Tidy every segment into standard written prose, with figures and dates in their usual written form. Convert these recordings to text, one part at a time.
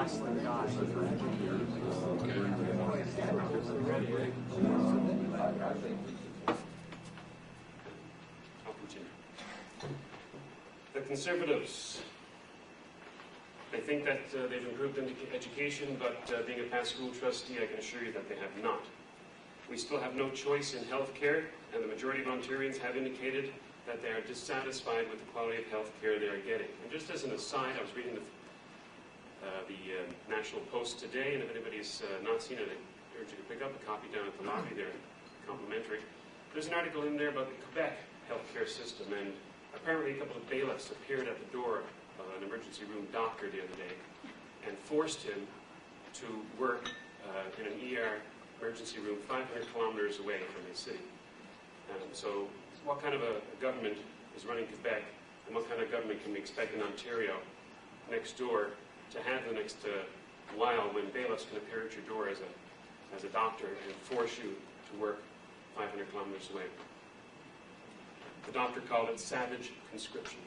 wrestling guy. The Conservatives. They think that they've improved education, but being a past school trustee, I can assure you that they have not. We still have no choice in health care, and the majority of Ontarians have indicated that they are dissatisfied with the quality of health care they are getting. And just as an aside, I was reading the National Post today, and if anybody's not seen it, I urge you to pick up a copy down at the lobby there, complimentary. There's an article in there about the Quebec healthcare system, and apparently a couple of bailiffs appeared at the door of an emergency room doctor the other day and forced him to work in an ER emergency room 500 kilometers away from his city. So what kind of a government is running Quebec, and what kind of government can we expect in Ontario next door to have the next while when bailiffs can appear at your door as a doctor and force you to work 500 kilometers away? The doctor called it savage conscription.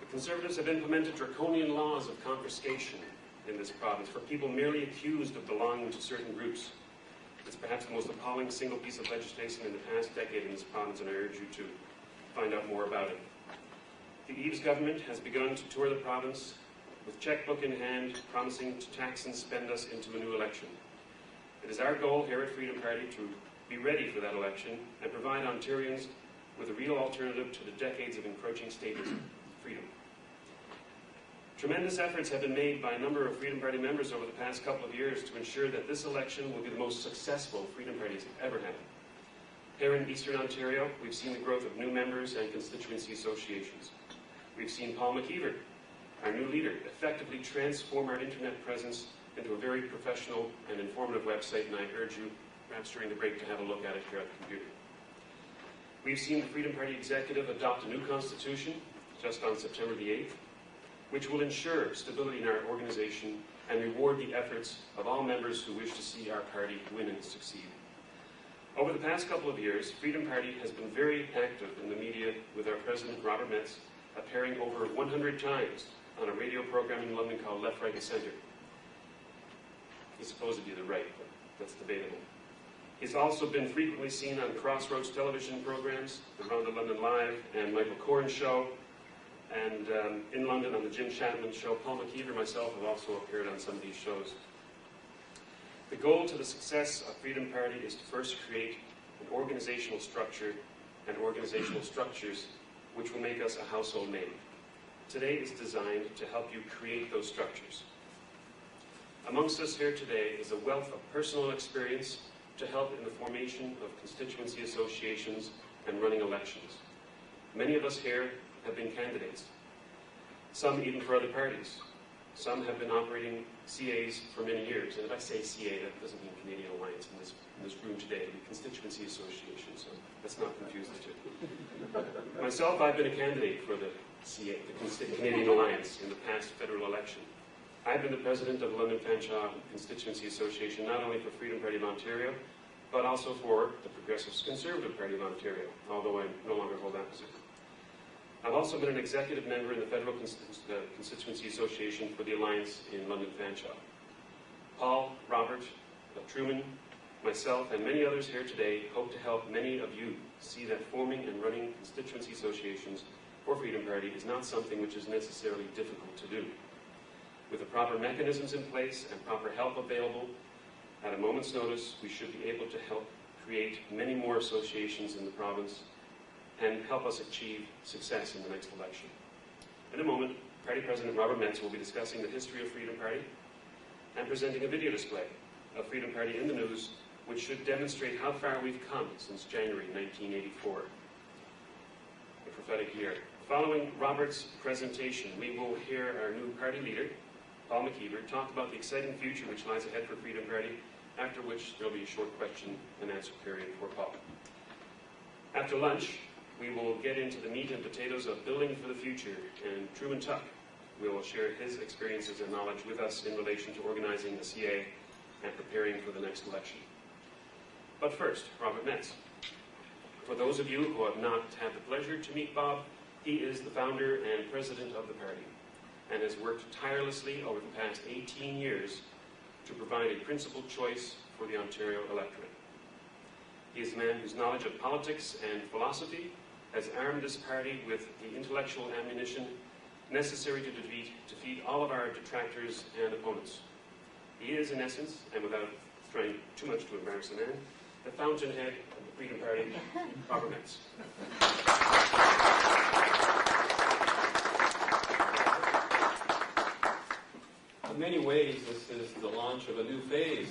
The Conservatives have implemented draconian laws of confiscation in this province for people merely accused of belonging to certain groups. It's perhaps the most appalling single piece of legislation in the past decade in this province, and I urge you to find out more about it. The Eves government has begun to tour the province with checkbook in hand, promising to tax and spend us into a new election. It is our goal here at Freedom Party to be ready for that election and provide Ontarians with a real alternative to the decades of encroaching statism, freedom. Tremendous efforts have been made by a number of Freedom Party members over the past couple of years to ensure that this election will be the most successful Freedom Party has ever had. Here in Eastern Ontario, we've seen the growth of new members and constituency associations. We've seen Paul McKeever, our new leader, effectively transform our internet presence into a very professional and informative website, and I urge you, perhaps during the break, to have a look at it here at the computer. We've seen the Freedom Party executive adopt a new constitution just on September the 8th, which will ensure stability in our organization and reward the efforts of all members who wish to see our party win and succeed. Over the past couple of years, Freedom Party has been very active in the media, with our president, Robert Metz, appearing over 100 times on a radio program in London called Left, Right and Centre. He's supposed to be the right, but that's debatable. He's also been frequently seen on Crossroads television programs, the Round of London Live and Michael Corrin's show, and in London on the Jim Chapman show. Paul McKeever and myself have also appeared on some of these shows. The goal to the success of Freedom Party is to first create an organizational structure and organizational structures which will make us a household name. Today is designed to help you create those structures. Amongst us here today is a wealth of personal experience to help in the formation of constituency associations and running elections. Many of us here have been candidates, some even for other parties. Some have been operating CAs for many years, and if I say CA, that doesn't mean Canadian Alliance in this room today. It'll be Constituency Association, so let's not confuse the two. Myself, I've been a candidate for the CA, the Canadian Alliance, in the past federal election. I've been the president of the London Fanshawe Constituency Association, not only for Freedom Party of Ontario, but also for the Progressive Conservative Party of Ontario, although I no longer hold that position. I've also been an executive member in the Federal Constituency Association for the Alliance in London Fanshawe. Paul, Robert, Truman, myself, and many others here today hope to help many of you see that forming and running constituency associations for Freedom Party is not something which is necessarily difficult to do. With the proper mechanisms in place and proper help available, at a moment's notice, we should be able to help create many more associations in the province and help us achieve success in the next election. In a moment, Party President Robert Metz will be discussing the history of Freedom Party and presenting a video display of Freedom Party in the News, which should demonstrate how far we've come since January 1984, a prophetic year. Following Robert's presentation, we will hear our new party leader, Paul McKeever, talk about the exciting future which lies ahead for Freedom Party, after which there will be a short question and answer period for Paul. After lunch, we will get into the meat and potatoes of building for the future, and Truman Tuck will share his experiences and knowledge with us in relation to organizing the CA and preparing for the next election. But first, Robert Metz. For those of you who have not had the pleasure to meet Bob, he is the founder and president of the party. and has worked tirelessly over the past 18 years to provide a principled choice for the Ontario electorate. He is a man whose knowledge of politics and philosophy has armed this party with the intellectual ammunition necessary to defeat all of our detractors and opponents. He is, in essence, and without trying too much to embarrass the man, the fountainhead of the Freedom Party Province. In many ways, this is the launch of a new phase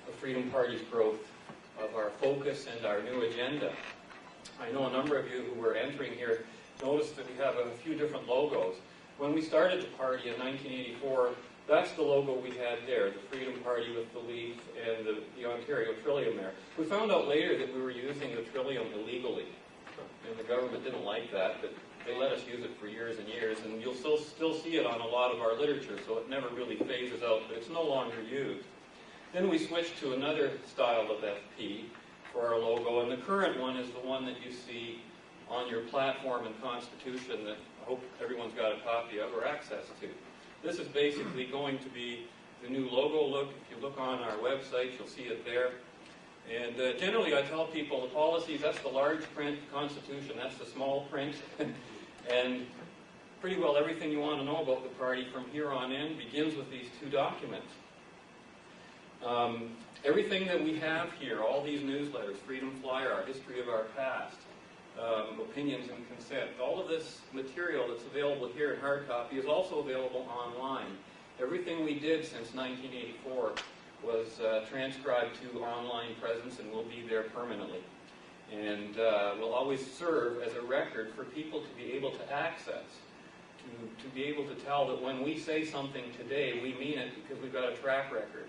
of Freedom Party's growth, of our focus and our new agenda. I know a number of you who were entering here noticed that we have a few different logos. When we started the party in 1984, that's the logo we had there, the Freedom Party with the leaf and the Ontario Trillium there. We found out later that we were using the Trillium illegally, and the government didn't like that, but they let us use it for years and years, and you'll still see it on a lot of our literature, so it never really phases out, but it's no longer used. Then we switched to another style of FP for our logo, and the current one is the one that you see on your platform and Constitution that I hope everyone's got a copy of or access to. This is basically going to be the new logo look. If you look on our website, you'll see it there. And generally I tell people the policies, that's the large print, Constitution, that's the small print. And pretty well everything you want to know about the party from here on in begins with these two documents. Everything that we have here, all these newsletters, Freedom Flyer, our history of our past, opinions and consent, all of this material that's available here in hard copy is also available online. Everything we did since 1984 was transcribed to online presence and will be there permanently. And will always serve as a record for people to be able to access, to be able to tell that when we say something today, we mean it because we've got a track record.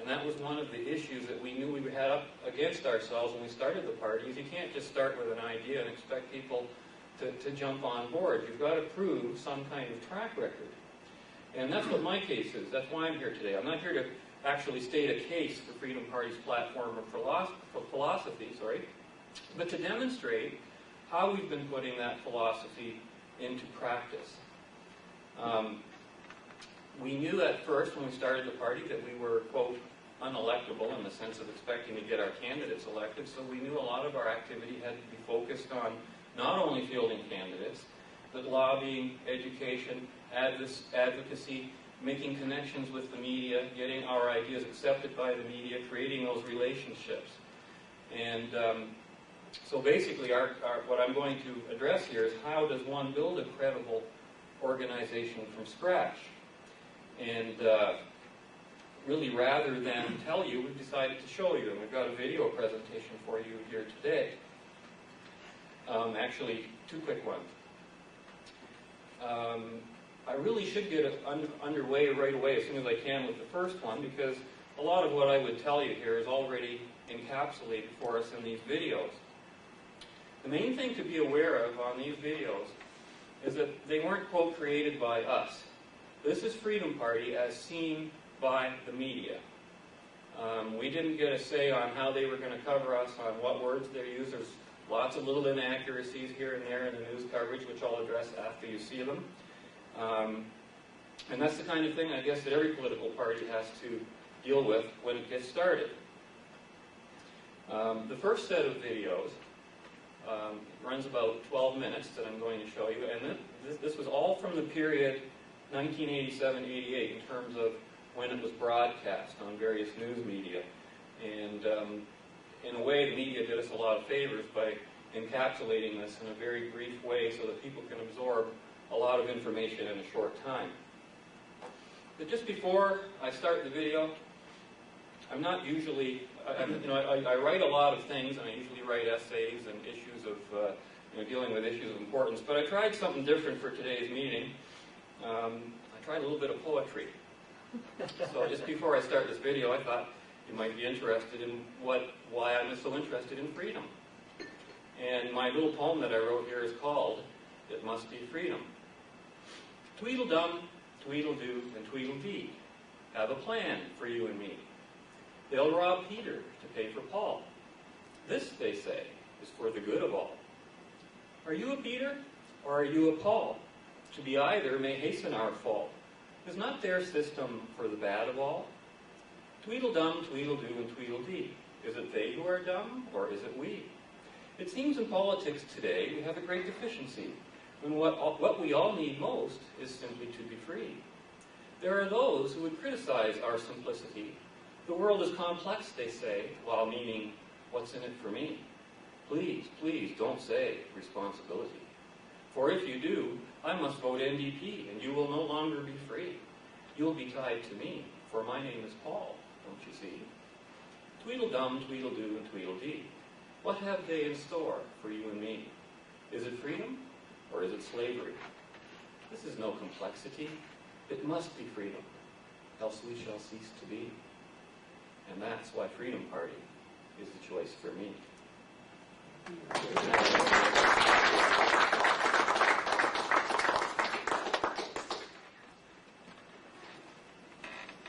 And that was one of the issues that we knew we had up against ourselves when we started the party, is you can't just start with an idea and expect people to jump on board. You've got to prove some kind of track record. And that's what my case is. That's why I'm here today. I'm not here to actually state a case for Freedom Party's platform or philosophy, but to demonstrate how we've been putting that philosophy into practice. We knew at first when we started the party that we were, quote, unelectable in the sense of expecting to get our candidates elected, so we knew a lot of our activity had to be focused on not only fielding candidates, but lobbying, education, advocacy, making connections with the media, getting our ideas accepted by the media, creating those relationships. And so basically what I'm going to address here is how does one build a credible organization from scratch? And really, rather than tell you, we've decided to show you, and we've got a video presentation for you here today. Actually, two quick ones. I really should get underway right away as soon as I can with the first one, because a lot of what I would tell you here is already encapsulated for us in these videos. The main thing to be aware of on these videos is that they weren't, quote, created by us. This is Freedom Party as seen by the media. We didn't get a say on how they were going to cover us, on what words they use. There's lots of little inaccuracies here and there in the news coverage, which I'll address after you see them. And that's the kind of thing, I guess, that every political party has to deal with when it gets started. The first set of videos runs about 12 minutes that I'm going to show you, and this was all from the period 1987-88 in terms of when it was broadcast on various news media. And in a way, the media did us a lot of favors by encapsulating this in a very brief way so that people can absorb a lot of information in a short time. But just before I start the video, I'm not usually, I write a lot of things, and I usually write essays and issues of, dealing with issues of importance, but I tried something different for today's meeting. I tried a little bit of poetry. So just before I start this video, I thought you might be interested in why I'm so interested in freedom. And my little poem that I wrote here is called, It Must Be Freedom. Tweedledum, tweedledoo, and tweedledee have a plan for you and me. They'll rob Peter to pay for Paul. This, they say, is for the good of all. Are you a Peter or are you a Paul? To be either may hasten our fall. Is not their system for the bad of all? Tweedledum, tweedledoo, and tweedledee. Is it they who are dumb, or is it we? It seems in politics today we have a great deficiency, when what we all need most is simply to be free. There are those who would criticize our simplicity. The world is complex, they say, while meaning, what's in it for me? Please, please don't say responsibility. For if you do, I must vote NDP, and you will no longer be free. You'll be tied to me, for my name is Paul, don't you see? Tweedledum, tweedledoo, and tweedledee. What have they in store for you and me? Is it freedom, or is it slavery? This is no complexity. It must be freedom, else we shall cease to be. And that's why Freedom Party is the choice for me.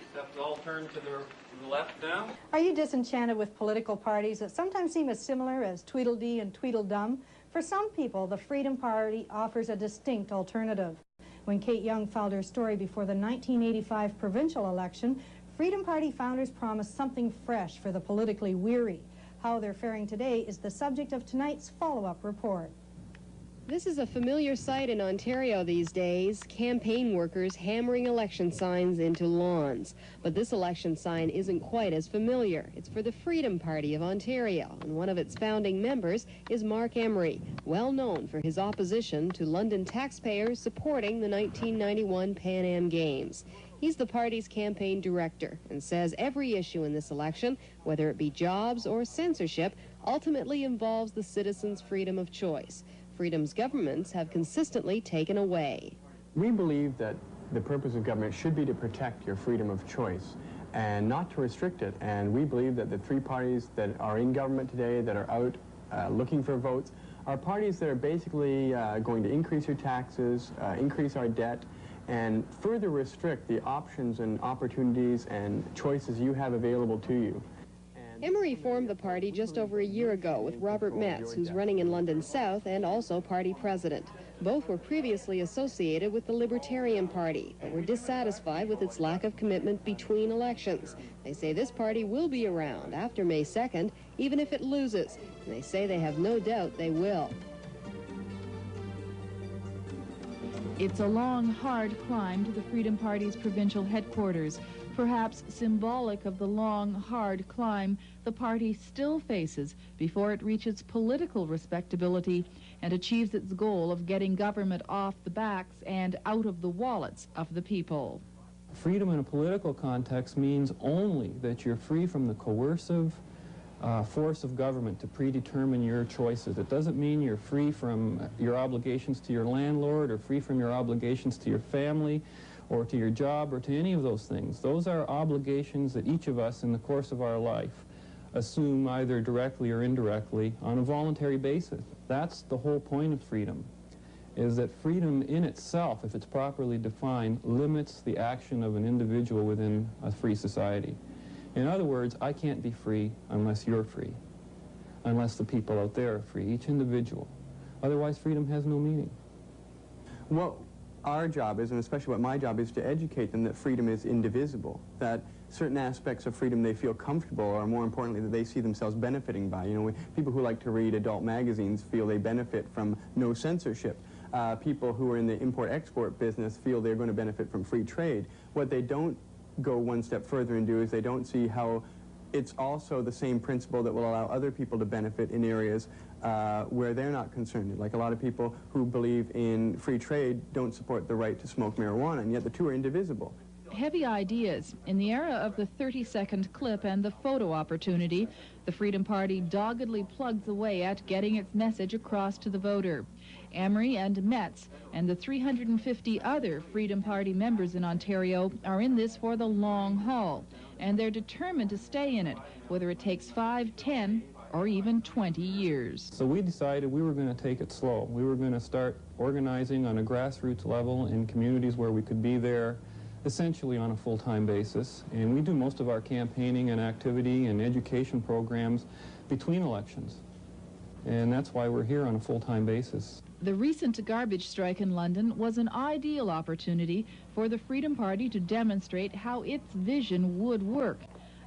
Except all turn to the left now. Are you disenchanted with political parties that sometimes seem as similar as Tweedledee and Tweedledum? For some people, the Freedom Party offers a distinct alternative. When Kate Young filed her story before the 1985 provincial election, Freedom Party founders promised something fresh for the politically weary. How they're faring today is the subject of tonight's follow-up report. This is a familiar sight in Ontario these days, campaign workers hammering election signs into lawns. But this election sign isn't quite as familiar. It's for the Freedom Party of Ontario, and one of its founding members is Mark Emery, well known for his opposition to London taxpayers supporting the 1991 Pan Am Games. He's the party's campaign director and says every issue in this election, whether it be jobs or censorship, ultimately involves the citizens' freedom of choice. Freedom's governments have consistently taken away. We believe that the purpose of government should be to protect your freedom of choice and not to restrict it. And we believe that the three parties that are in government today that are out looking for votes are parties that are basically going to increase your taxes, increase our debt, and further restrict the options and opportunities and choices you have available to you. Emery formed the party just over a year ago with Robert Metz, who's running in London South and also party president. Both were previously associated with the Libertarian Party, but were dissatisfied with its lack of commitment between elections. They say this party will be around after May 2nd, even if it loses, and they say they have no doubt they will. It's a long, hard climb to the Freedom Party's provincial headquarters. Perhaps symbolic of the long, hard climb the party still faces before it reaches political respectability and achieves its goal of getting government off the backs and out of the wallets of the people. Freedom in a political context means only that you're free from the coercive force of government to predetermine your choices. It doesn't mean you're free from your obligations to your landlord or free from your obligations to your family or to your job or to any of those things. Those are obligations that each of us in the course of our life assume either directly or indirectly on a voluntary basis. That's the whole point of freedom, is that freedom in itself, if it's properly defined, limits the action of an individual within a free society. In other words, I can't be free unless you're free, unless the people out there are free, each individual. Otherwise, freedom has no meaning. Well, our job is, and especially what my job is, to educate them that freedom is indivisible, that certain aspects of freedom they feel comfortable, or more importantly, that they see themselves benefiting by. You know, people who like to read adult magazines feel they benefit from no censorship. People who are in the import-export business feel they're going to benefit from free trade. What they don't go one step further and do is they don't see how it's also the same principle that will allow other people to benefit in areas where they're not concerned. Like a lot of people who believe in free trade don't support the right to smoke marijuana, and yet the two are indivisible. Heavy ideas. In the era of the 30-second clip and the photo opportunity, the Freedom Party doggedly plugs away at getting its message across to the voter. Emery and Metz and the 350 other Freedom Party members in Ontario are in this for the long haul, and they're determined to stay in it, whether it takes 5, 10, or even 20 years. So we decided we were going to take it slow. We were going to start organizing on a grassroots level in communities where we could be there essentially on a full-time basis. And we do most of our campaigning and activity and education programs between elections. And that's why we're here on a full-time basis. The recent garbage strike in London was an ideal opportunity for the Freedom Party to demonstrate how its vision would work.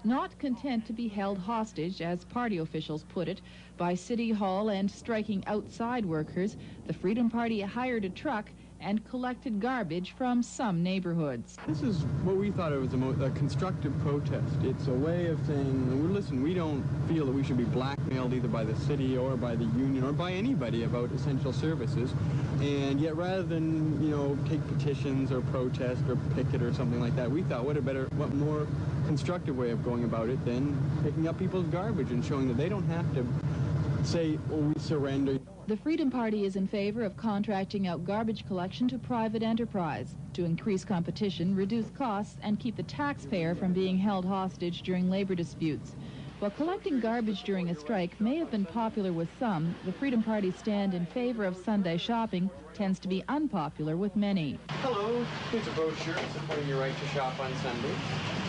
Not content to be held hostage, as party officials put it, by City Hall and striking outside workers, the Freedom Party hired a truck and collected garbage from some neighborhoods. This is what we thought of as a constructive protest. It's a way of saying, listen, we don't feel that we should be blackmailed either by the city or by the union or by anybody about essential services. And yet rather than, take petitions or protest or picket or something like that, we thought what more constructive way of going about it than picking up people's garbage and showing that they don't have to say, oh, we surrender. The Freedom Party is in favor of contracting out garbage collection to private enterprise to increase competition, reduce costs, and keep the taxpayer from being held hostage during labor disputes. While collecting garbage during a strike may have been popular with some, the Freedom Party's stand in favor of Sunday shopping tends to be unpopular with many. Hello, here's a brochure supporting your right to shop on Sunday.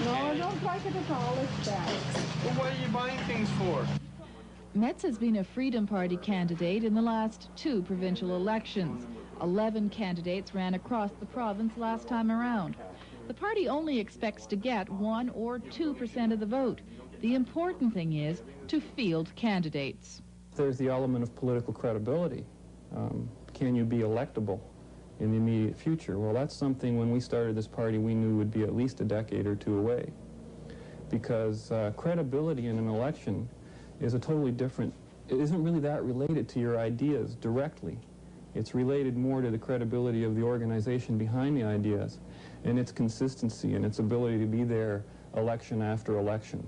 No, I don't like it at all. It's bad. Well, what are you buying things for? Metz has been a Freedom Party candidate in the last 2 provincial elections. 11 candidates ran across the province last time around. The party only expects to get 1 or 2% of the vote. The important thing is to field candidates. There's the element of political credibility. Can you be electable in the immediate future? Well, that's something when we started this party we knew would be at least a decade or 2 away. Because credibility in an election is a totally different, it isn't really that related to your ideas directly. It's related more to the credibility of the organization behind the ideas and its consistency and its ability to be there election after election.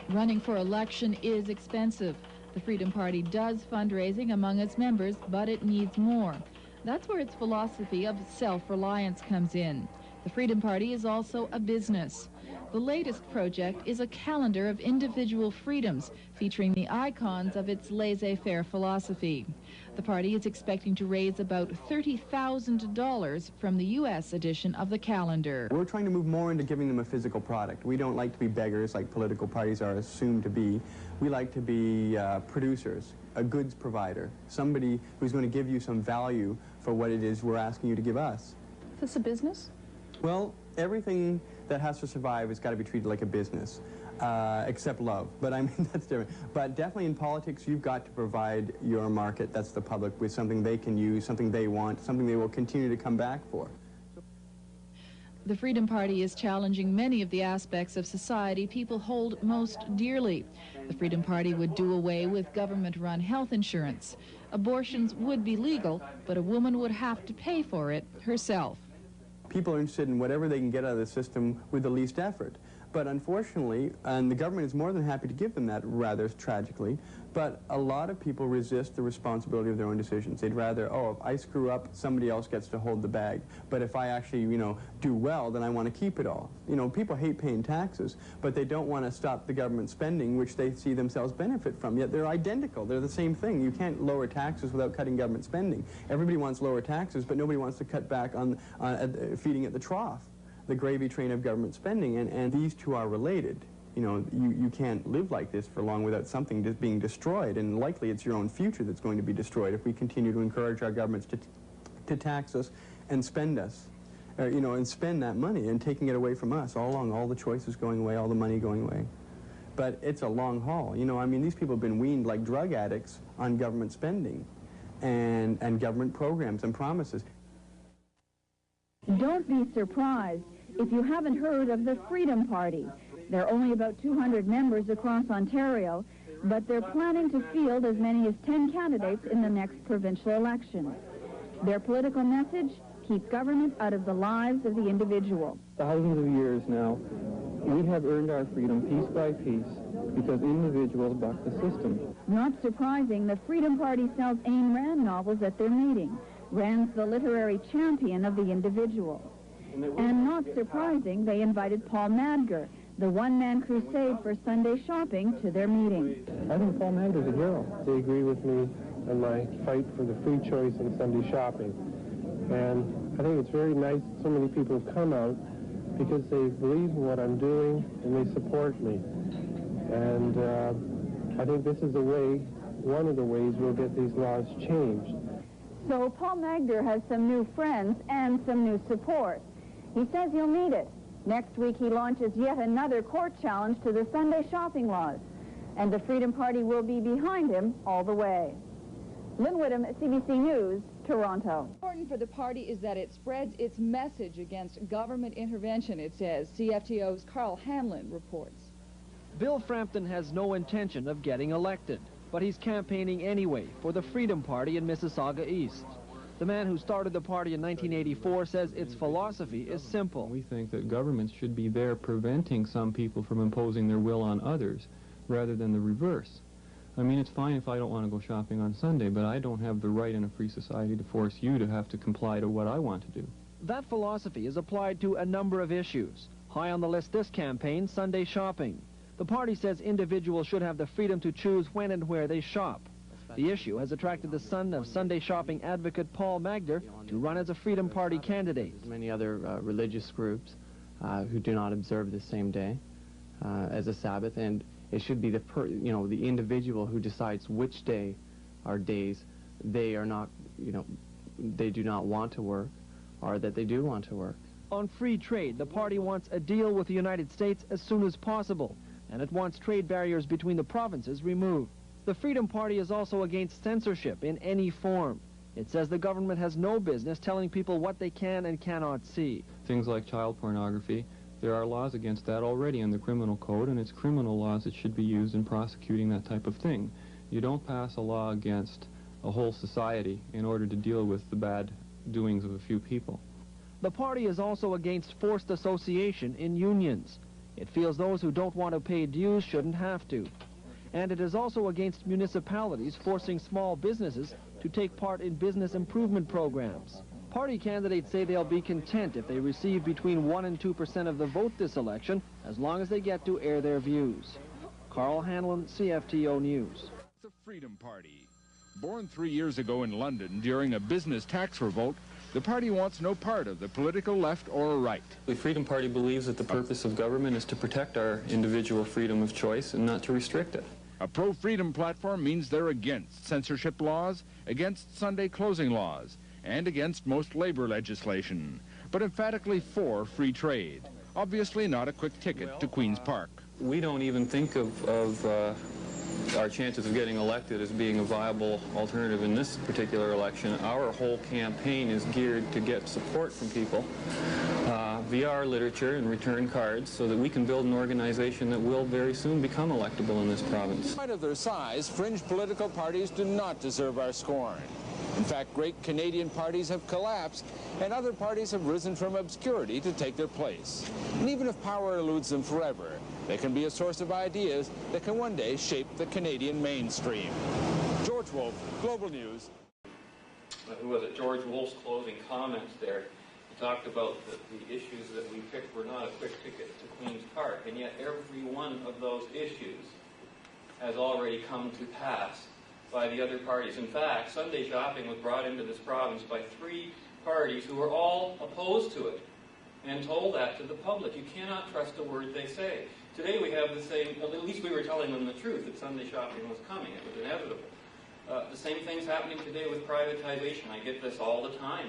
Running for election is expensive. The Freedom Party does fundraising among its members, but it needs more. That's where its philosophy of self-reliance comes in. The Freedom Party is also a business. The latest project is a calendar of individual freedoms featuring the icons of its laissez-faire philosophy. The party is expecting to raise about $30,000 from the U.S. edition of the calendar. We're trying to move more into giving them a physical product. We don't like to be beggars like political parties are assumed to be. We like to be producers, a goods provider, somebody who's going to give you some value for what it is we're asking you to give us. Is this a business? Well, everything that has to survive has got to be treated like a business, except love. But I mean, that's different. But definitely in politics, you've got to provide your market, that's the public, with something they can use, something they want, something they will continue to come back for. The Freedom Party is challenging many of the aspects of society people hold most dearly. The Freedom Party would do away with government-run health insurance. Abortions would be legal, but a woman would have to pay for it herself. People are interested in whatever they can get out of the system with the least effort. But unfortunately, and the government is more than happy to give them that, rather tragically, but a lot of people resist the responsibility of their own decisions. They'd rather, oh, if I screw up, somebody else gets to hold the bag. But if I actually, do well, then I want to keep it all. People hate paying taxes, but they don't want to stop the government spending, which they see themselves benefit from. Yet they're identical. They're the same thing. You can't lower taxes without cutting government spending. Everybody wants lower taxes, but nobody wants to cut back on feeding at the trough, the gravy train of government spending, and these two are related. You can't live like this for long without something just being destroyed, and likely it's your own future that's going to be destroyed if we continue to encourage our governments to tax us and spend us, and spend that money and taking it away from us all along, all the choices going away, all the money going away. But it's a long haul. These people have been weaned like drug addicts on government spending and government programs and promises. Don't be surprised if you haven't heard of the Freedom Party. There are only about 200 members across Ontario, but they're planning to field as many as 10 candidates in the next provincial election. Their political message: keep government out of the lives of the individual. Thousands of years now, we have earned our freedom piece by piece because individuals buck the system. Not surprising, the Freedom Party sells Ayn Rand novels at their meeting. Rand's the literary champion of the individual. And not surprising, they invited Paul Madger, the one-man crusade for Sunday shopping, to their meeting. I think Paul Madger's a hero. They agree with me in my fight for the free choice in Sunday shopping. And I think it's very nice that so many people have come out because they believe in what I'm doing and they support me. And I think this is a way one of the ways we'll get these laws changed. So Paul Magder has some new friends and some new support. He says he'll need it. Next week he launches yet another court challenge to the Sunday shopping laws, and the Freedom Party will be behind him all the way. Lynn Whittam, CBC News, Toronto. Important for the party is that it spreads its message against government intervention, it says. CFTO's Carl Hanlon reports. Bill Frampton has no intention of getting elected, but he's campaigning anyway for the Freedom Party in Mississauga East. The man who started the party in 1984 says its philosophy is simple. We think that governments should be there preventing some people from imposing their will on others rather than the reverse. I mean, it's fine if I don't want to go shopping on Sunday, but I don't have the right in a free society to force you to have to comply to what I want to do. That philosophy is applied to a number of issues. High on the list this campaign, Sunday shopping. The party says individuals should have the freedom to choose when and where they shop. The issue has attracted the son of Sunday shopping advocate Paul Magder to run as a Freedom Party candidate. Many other religious groups who do not observe the same day as a Sabbath, and it should be the individual who decides which day or days they are not, they do not want to work, or that they do want to work. On free trade, the party wants a deal with the United States as soon as possible, and it wants trade barriers between the provinces removed. The Freedom Party is also against censorship in any form. It says the government has no business telling people what they can and cannot see. Things like child pornography, there are laws against that already in the criminal code, and it's criminal laws that should be used in prosecuting that type of thing. You don't pass a law against a whole society in order to deal with the bad doings of a few people. The party is also against forced association in unions. It feels those who don't want to pay dues shouldn't have to. And it is also against municipalities forcing small businesses to take part in business improvement programs. Party candidates say they'll be content if they receive between 1% and 2% of the vote this election, as long as they get to air their views. Carl Hanlon, CFTO News. The Freedom Party. Born 3 years ago in London during a business tax revolt, the party wants no part of the political left or right. The Freedom Party believes that the purpose of government is to protect our individual freedom of choice and not to restrict it. A pro-freedom platform means they're against censorship laws, against Sunday closing laws, and against most labor legislation, but emphatically for free trade. Obviously not a quick ticket to Queen's Park. We don't even think of our chances of getting elected as being a viable alternative in this particular election. Our whole campaign is geared to get support from people via our literature and return cards so that we can build an organization that will very soon become electable in this province. In spite of their size, fringe political parties do not deserve our scorn. In fact, great Canadian parties have collapsed, and other parties have risen from obscurity to take their place. And even if power eludes them forever, they can be a source of ideas that can one day shape the Canadian mainstream. George Wolfe, Global News. Who was it? George Wolfe's closing comments there. He talked about the issues that we picked were not a quick ticket to Queen's Park, and yet every one of those issues has already come to pass by the other parties. In fact, Sunday shopping was brought into this province by 3 parties who were all opposed to it and told that to the public. You cannot trust a word they say. Today we have the same, at least we were telling them the truth, that Sunday shopping was coming. It was inevitable. The same thing's happening today with privatization. I get this all the time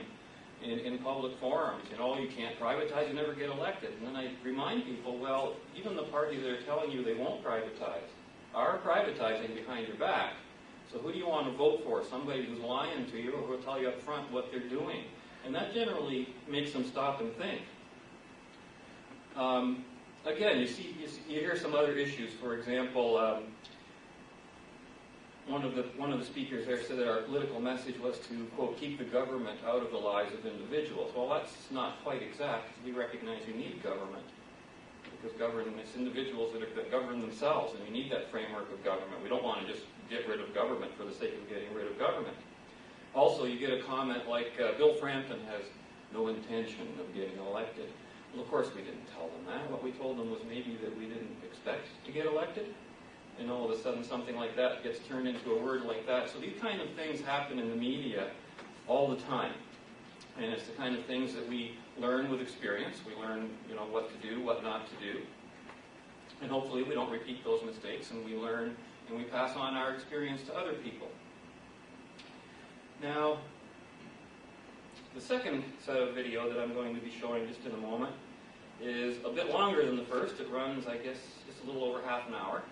in public forums. You can't privatize, you never get elected. And then I remind people, well, even the parties that are telling you they won't privatize are privatizing behind your back. So who do you want to vote for? Somebody who's lying to you or who will tell you up front what they're doing. And that generally makes them stop and think. Again, you hear some other issues. For example, one of the speakers there said that our political message was to, quote, keep the government out of the lives of individuals. Well, that's not quite exact. We recognize you need government, because it's individuals that govern themselves, and you need that framework of government. We don't want to just get rid of government for the sake of getting rid of government. Also, you get a comment like, Bill Frampton has no intention of getting elected. Well, of course we didn't tell them that. What we told them was maybe that we didn't expect to get elected, and all of a sudden something like that gets turned into a word like that. So these kind of things happen in the media all the time, and it's the kind of things that we learn with experience. We learn, what to do, what not to do, and hopefully we don't repeat those mistakes, and we learn and we pass on our experience to other people. Now, the second set of video that I'm going to be showing just in a moment is a bit longer than the first. It runs, I guess, just a little over half an hour.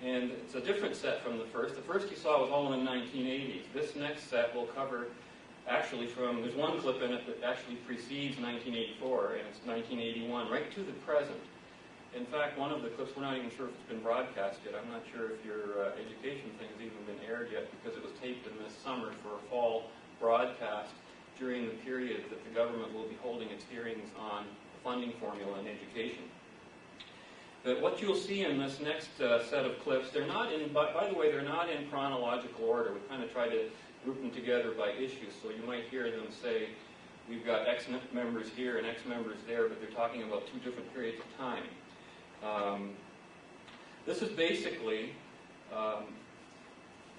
And it's a different set from the first. The first you saw was all in the 1980s. This next set will cover, actually from, there's one clip in it that actually precedes 1984, and it's 1981, right to the present. In fact, one of the clips, we're not even sure if it's been broadcast yet. I'm not sure if your education thing has even been aired yet, because it was taped in this summer for a fall broadcast during the period that the government will be holding its hearings on the funding formula in education. But what you'll see in this next set of clips, they're not in, by the way, they're not in chronological order. We kind of try to group them together by issues, so you might hear them say, we've got X members here and X members there, but they're talking about two different periods of time. This is basically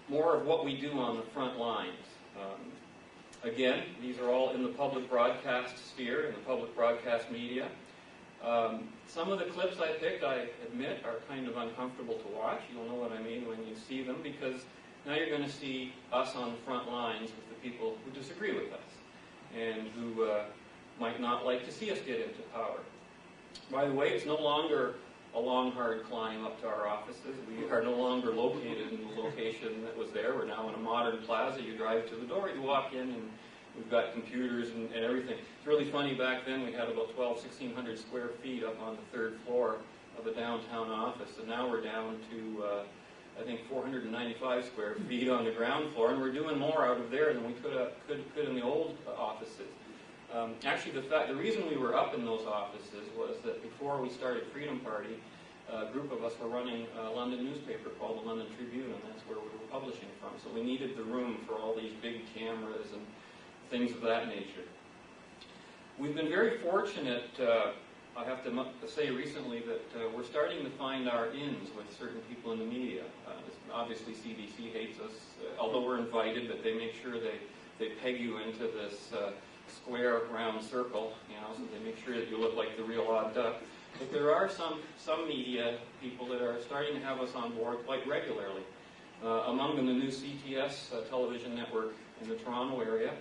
more of what we do on the front lines. Again, these are all in the public broadcast sphere, in the public broadcast media. Some of the clips I picked, I admit, are kind of uncomfortable to watch. You'll know what I mean when you see them, because now you're going to see us on the front lines with the people who disagree with us and who might not like to see us get into power. By the way, it's no longer a long, hard climb up to our offices. We are no longer located in the location that was there. We're now in a modern plaza. You drive to the door, you walk in, and we've got computers and everything. It's really funny, back then we had about 1,600 square feet up on the third floor of a downtown office, and now we're down to, I think, 495 square feet on the ground floor, and we're doing more out of there than we could in the old offices. Actually, the reason we were up in those offices was that before we started Freedom Party, a group of us were running a London newspaper called the London Tribune, and that's where we were publishing from. So we needed the room for all these big cameras and things of that nature. We've been very fortunate, I have to say recently, that we're starting to find our ins with certain people in the media. Obviously, CBC hates us, although we're invited, but they make sure they peg you into this square round circle, you know, so they make sure that you look like the real odd duck. But there are some media people that are starting to have us on board quite regularly. Among them, the new CTS television network in the Toronto area,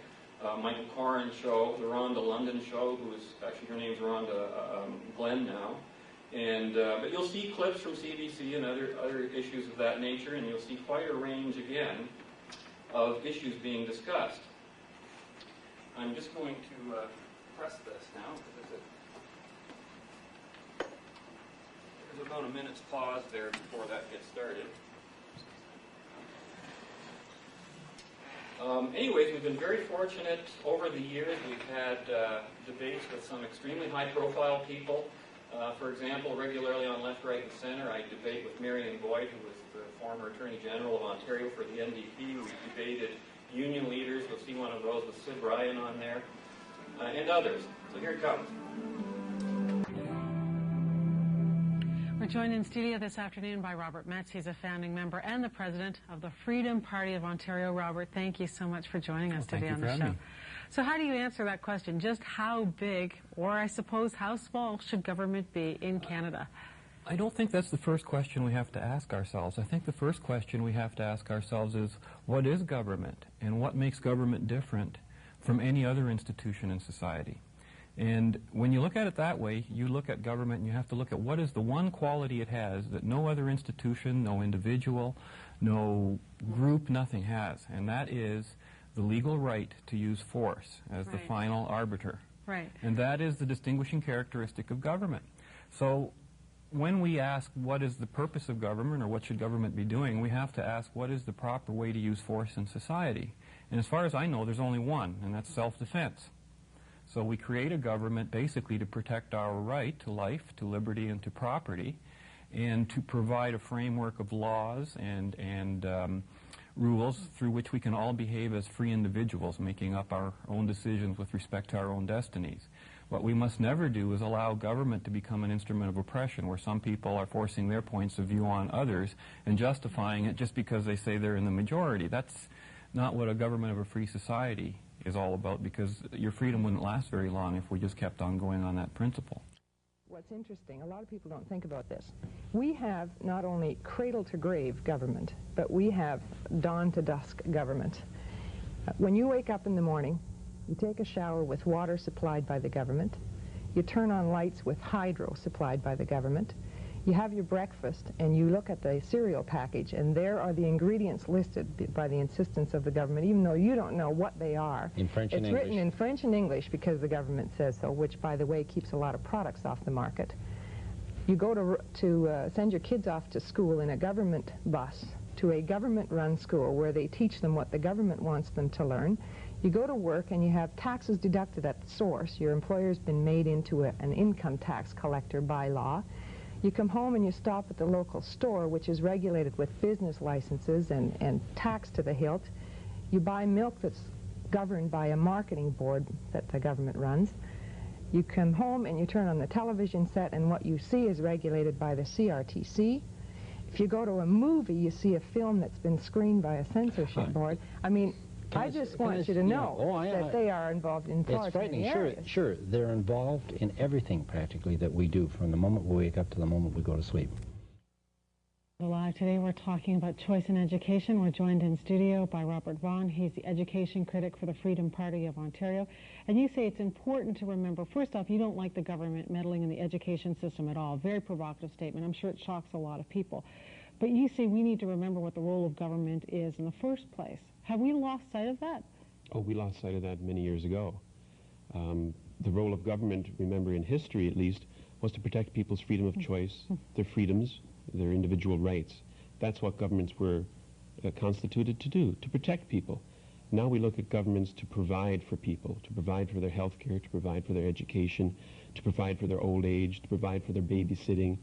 Michael Corrin's show, the Rhonda London show, who is, actually her name's Rhonda Glenn now. And but you'll see clips from CBC and other issues of that nature, and you'll see quite a range again of issues being discussed. I'm just going to press this now, because there's about a minute's pause there before that gets started. Anyways, we've been very fortunate over the years. We've had debates with some extremely high-profile people. For example, regularly on Left, Right, and Center, I debate with Marion Boyd, who was the former Attorney General of Ontario for the NDP. We debated union leaders. You'll see one of those with Sid Ryan on there, and others. So here it comes. We're joined in studio this afternoon by Robert Metz. He's a founding member and the president of the Freedom Party of Ontario. Robert, thank you so much for joining us today on the show. So how do you answer that question? Just how big, or I suppose how small, should government be in Canada? I don't think that's the first question we have to ask ourselves. I think the first question we have to ask ourselves is, what is government, and what makes government different from any other institution in society? And when you look at it that way, you look at government and you have to look at what is the one quality it has that no other institution, no individual, no group, nothing has, and that is the legal right to use force as the final arbiter. Right. And that is the distinguishing characteristic of government. So when we ask what is the purpose of government or what should government be doing, we have to ask what is the proper way to use force in society. And as far as I know, there's only one, and that's self-defense. So we create a government basically to protect our right to life, to liberty, and to property, and to provide a framework of laws and rules through which we can all behave as free individuals, making up our own decisions with respect to our own destinies. What we must never do is allow government to become an instrument of oppression, where some people are forcing their points of view on others and justifying it just because they say they're in the majority. That's not what a government of a free society is all about, because your freedom wouldn't last very long if we just kept on going on that principle. what's interesting. A lot of people don't think about this. We have not only cradle-to-grave government, but we have dawn-to-dusk government. When you wake up in the morning, you take a shower with water supplied by the government. You turn on lights with hydro supplied by the government. You have your breakfast, and you look at the cereal package, and there are the ingredients listed by the insistence of the government, even though you don't know what they are. In French and English. It's written in French and English because the government says so, which, by the way, keeps a lot of products off the market. You go to send your kids off to school in a government bus to a government-run school where they teach them what the government wants them to learn. You go to work and you have taxes deducted at the source. Your employer's been made into an income tax collector by law. You come home and you stop at the local store, which is regulated with business licenses and taxed to the hilt. You buy milk that's governed by a marketing board that the government runs. You come home and you turn on the television set, and what you see is regulated by the CRTC. If you go to a movie, you see a film that's been screened by a censorship board. I mean, I just want you to know that they are involved in It's frightening. Sure, they're involved in everything practically that we do, from the moment we wake up to the moment we go to sleep. Live today, we're talking about choice in education. We're joined in studio by Robert Vaughan. He's the education critic for the Freedom Party of Ontario. And you say it's important to remember, first off, you don't like the government meddling in the education system at all. Very provocative statement. I'm sure it shocks a lot of people. But you say we need to remember what the role of government is in the first place. Have we lost sight of that? Oh, we lost sight of that many years ago. The role of government, remember in history at least, was to protect people's freedom of choice, their freedoms, their individual rights. That's what governments were constituted to do, to protect people. Now we look at governments to provide for people, to provide for their health care, to provide for their education, to provide for their old age, to provide for their babysitting.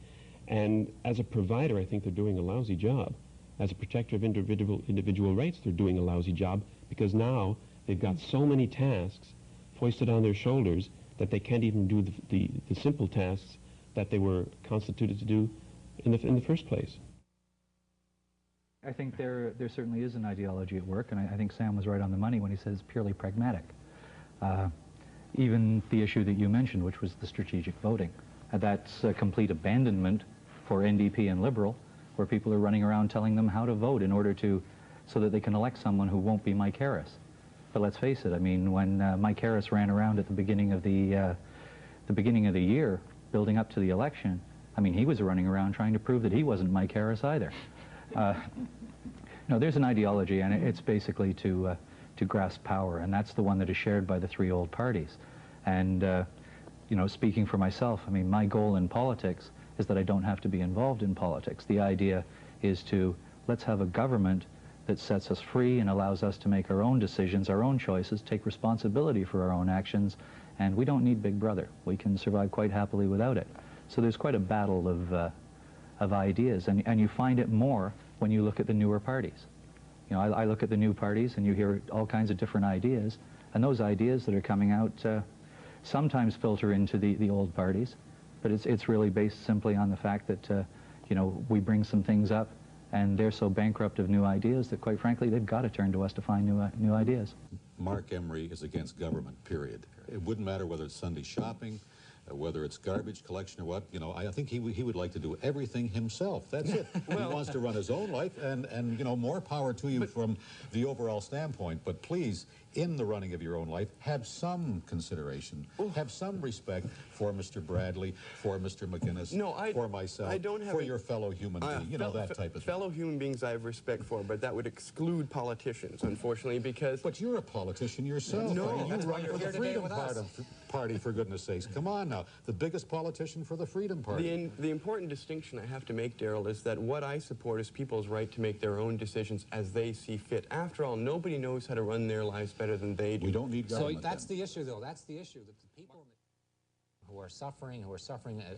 And as a provider, I think they're doing a lousy job. As a protector of individual rights, they're doing a lousy job, because now they've got so many tasks foisted on their shoulders that they can't even do the simple tasks that they were constituted to do in the first place. I think there certainly is an ideology at work, and I think Sam was right on the money when he says purely pragmatic. Even the issue that you mentioned, which was the strategic voting, that's a complete abandonment for NDP and Liberal, where people are running around telling them how to vote in order so that they can elect someone who won't be Mike Harris. But let's face it, I mean, when Mike Harris ran around at the beginning of the year, building up to the election, I mean, he was running around trying to prove that he wasn't Mike Harris either. No, there's an ideology, and it's basically to grasp power, and that's the one that is shared by the three old parties. And you know, speaking for myself, I mean, my goal in politics is that I don't have to be involved in politics. The idea is let's have a government that sets us free and allows us to make our own decisions, our own choices, take responsibility for our own actions, and we don't need Big Brother. We can survive quite happily without it. So there's quite a battle of ideas, and you find it more when you look at the newer parties. You know, I look at the new parties and you hear all kinds of different ideas, and those ideas that are coming out sometimes filter into the old parties, but it's really based simply on the fact that you know, we bring some things up and they're so bankrupt of new ideas that, quite frankly, they've got to turn to us to find new ideas. Mark Emery is against government, period. It wouldn't matter whether it's Sunday shopping, whether it's garbage collection or what. You know, I think he would like to do everything himself. That's it. Well, he wants to run his own life, and you know, more power to you from the overall standpoint. But please, in the running of your own life, have some consideration, have some respect for Mr. Bradley, for Mr. McGuinness, for myself, for your fellow human being, you know, that type of thing. Fellow human beings I have respect for, but that would exclude politicians, unfortunately, because... But you're a politician yourself. No, I mean, you run for the Freedom Party, for goodness sakes. Come on now. The biggest politician for the Freedom Party. The important distinction I have to make, Darrell, is that what I support is people's right to make their own decisions as they see fit. After all, nobody knows how to run their lives better than they do. We don't need government. So that's the issue, though. That's the issue. That the people who are suffering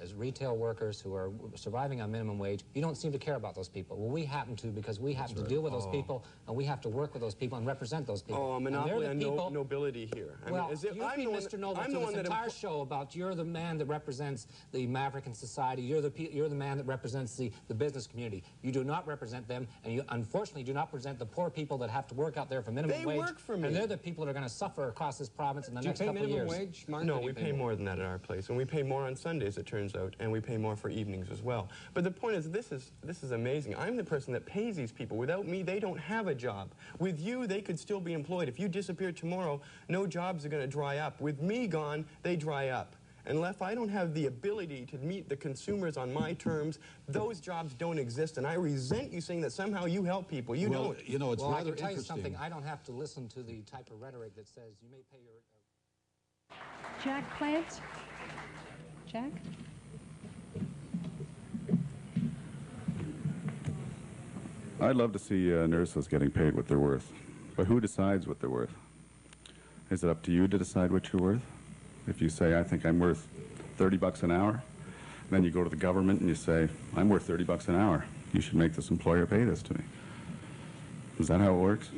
as retail workers, who are surviving on minimum wage, you don't seem to care about those people. Well, we happen to, because we have to deal with those people, and we have to work with those people and represent those people. Oh, a monopoly on nobility here. I well, mean, you feed Mr. Noble to this entire show about you're the man that represents the Maverick society, you're the man that represents the business community. You do not represent them, and you unfortunately do not present the poor people that have to work out there for minimum wage. They work for me. And they're the people that are going to suffer across this province in the next couple of years. Minimum wage? Mark, no, we pay more than that at our place. evenings, and we pay more on Sundays, it turns out, and we pay more for evenings as well. But the point is, this is amazing. I'm the person that pays these people. Without me, they don't have a job. With you, they could still be employed. If you disappear tomorrow, no jobs are going to dry up. With me gone, they dry up. And if I don't have the ability to meet the consumers on my terms, those jobs don't exist. And I resent you saying that somehow you help people. You don't. You know, it's Well, I rather can tell you interesting. something. I don't have to listen to the type of rhetoric that says you may pay your... Jack Plant? Jack? I'd love to see nurses getting paid what they're worth. But who decides what they're worth? Is it up to you to decide what you're worth? If you say, I think I'm worth 30 bucks an hour, then you go to the government and you say, I'm worth 30 bucks an hour. You should make this employer pay this to me. Is that how it works?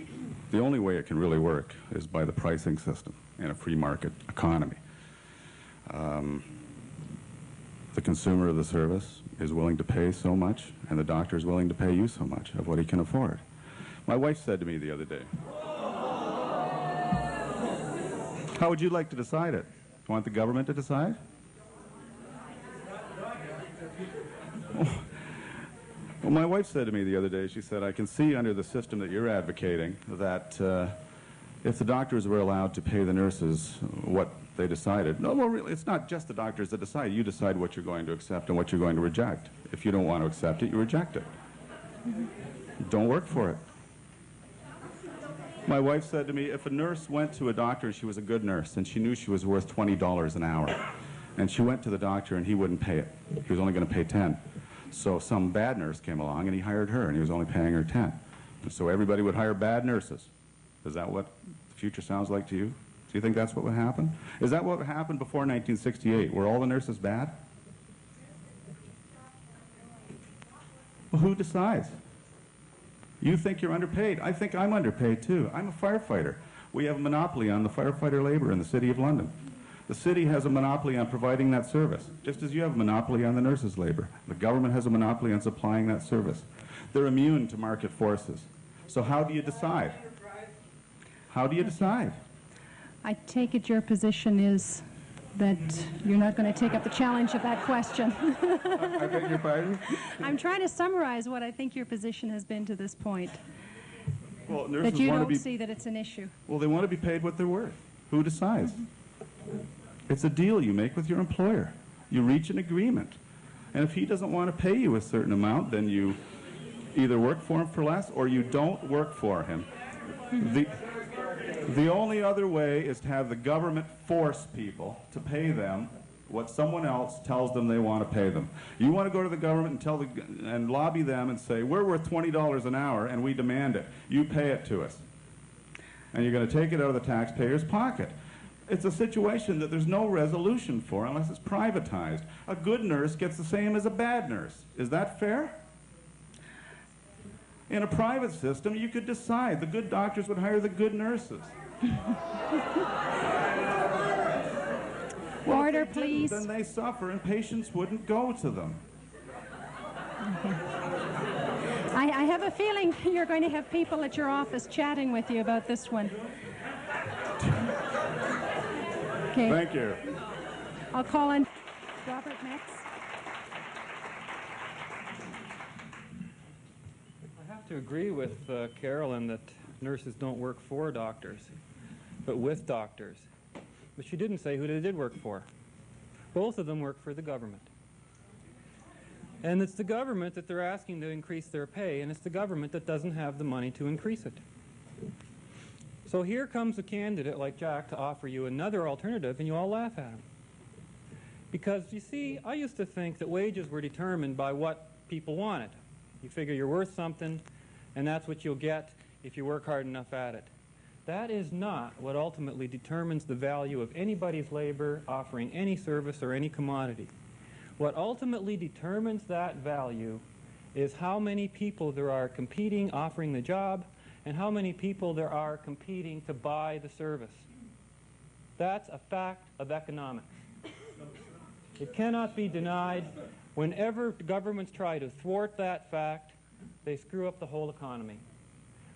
The only way it can really work is by the pricing system in a free market economy. The consumer of the service is willing to pay so much, and the doctor is willing to pay you so much of what he can afford. My wife said to me the other day, how would you like to decide it? You want the government to decide? Well, my wife said to me the other day, she said, I can see under the system that you're advocating that if the doctors were allowed to pay the nurses what they decided, no, well, really, it's not just the doctors that decide. You decide what you're going to accept and what you're going to reject. If you don't want to accept it, you reject it. Don't work for it. My wife said to me, if a nurse went to a doctor and she was a good nurse and she knew she was worth $20 an hour, and she went to the doctor and he wouldn't pay it, he was only going to pay 10. So some bad nurse came along and he hired her and he was only paying her 10. And so everybody would hire bad nurses. Is that what the future sounds like to you? Do you think that's what would happen? Is that what happened before 1968? Were all the nurses bad? Well, who decides? You think you're underpaid. I think I'm underpaid too. I'm a firefighter. We have a monopoly on the firefighter labor in the City of London. The city has a monopoly on providing that service, just as you have a monopoly on the nurses' labor. The government has a monopoly on supplying that service. They're immune to market forces. So how do you decide? How do you decide? I take it your position is that you're not going to take up the challenge of that question. I beg your pardon? I'm trying to summarize what I think your position has been to this point. Well, nurses that you want don't to be, see that it's an issue. Well, they want to be paid what they're worth. Who decides? It's a deal you make with your employer. You reach an agreement. And if he doesn't want to pay you a certain amount, then you either work for him for less or you don't work for him. The only other way is to have the government force people to pay them what someone else tells them they want to pay them. You want to go to the government and lobby them and say, we're worth $20 an hour and we demand it. You pay it to us. And you're going to take it out of the taxpayer's pocket. It's a situation that there's no resolution for unless it's privatized. A good nurse gets the same as a bad nurse. Is that fair? In a private system, you could decide. The good doctors would hire the good nurses. Well, Order, please. Then they suffer and patients wouldn't go to them. I have a feeling you're going to have people at your office chatting with you about this one. Okay. Thank you. I'll call in Robert next. I have to agree with Carolyn that nurses don't work for doctors, but with doctors. But she didn't say who they did work for. Both of them work for the government. And it's the government that they're asking to increase their pay, and it's the government that doesn't have the money to increase it. So here comes a candidate like Jack to offer you another alternative, and you all laugh at him. Because, you see, I used to think that wages were determined by what people wanted. You figure you're worth something, and that's what you'll get if you work hard enough at it. That is not what ultimately determines the value of anybody's labor offering any service or any commodity. What ultimately determines that value is how many people there are competing, offering the job, and how many people there are competing to buy the service. That's a fact of economics. It cannot be denied. Whenever governments try to thwart that fact, they screw up the whole economy.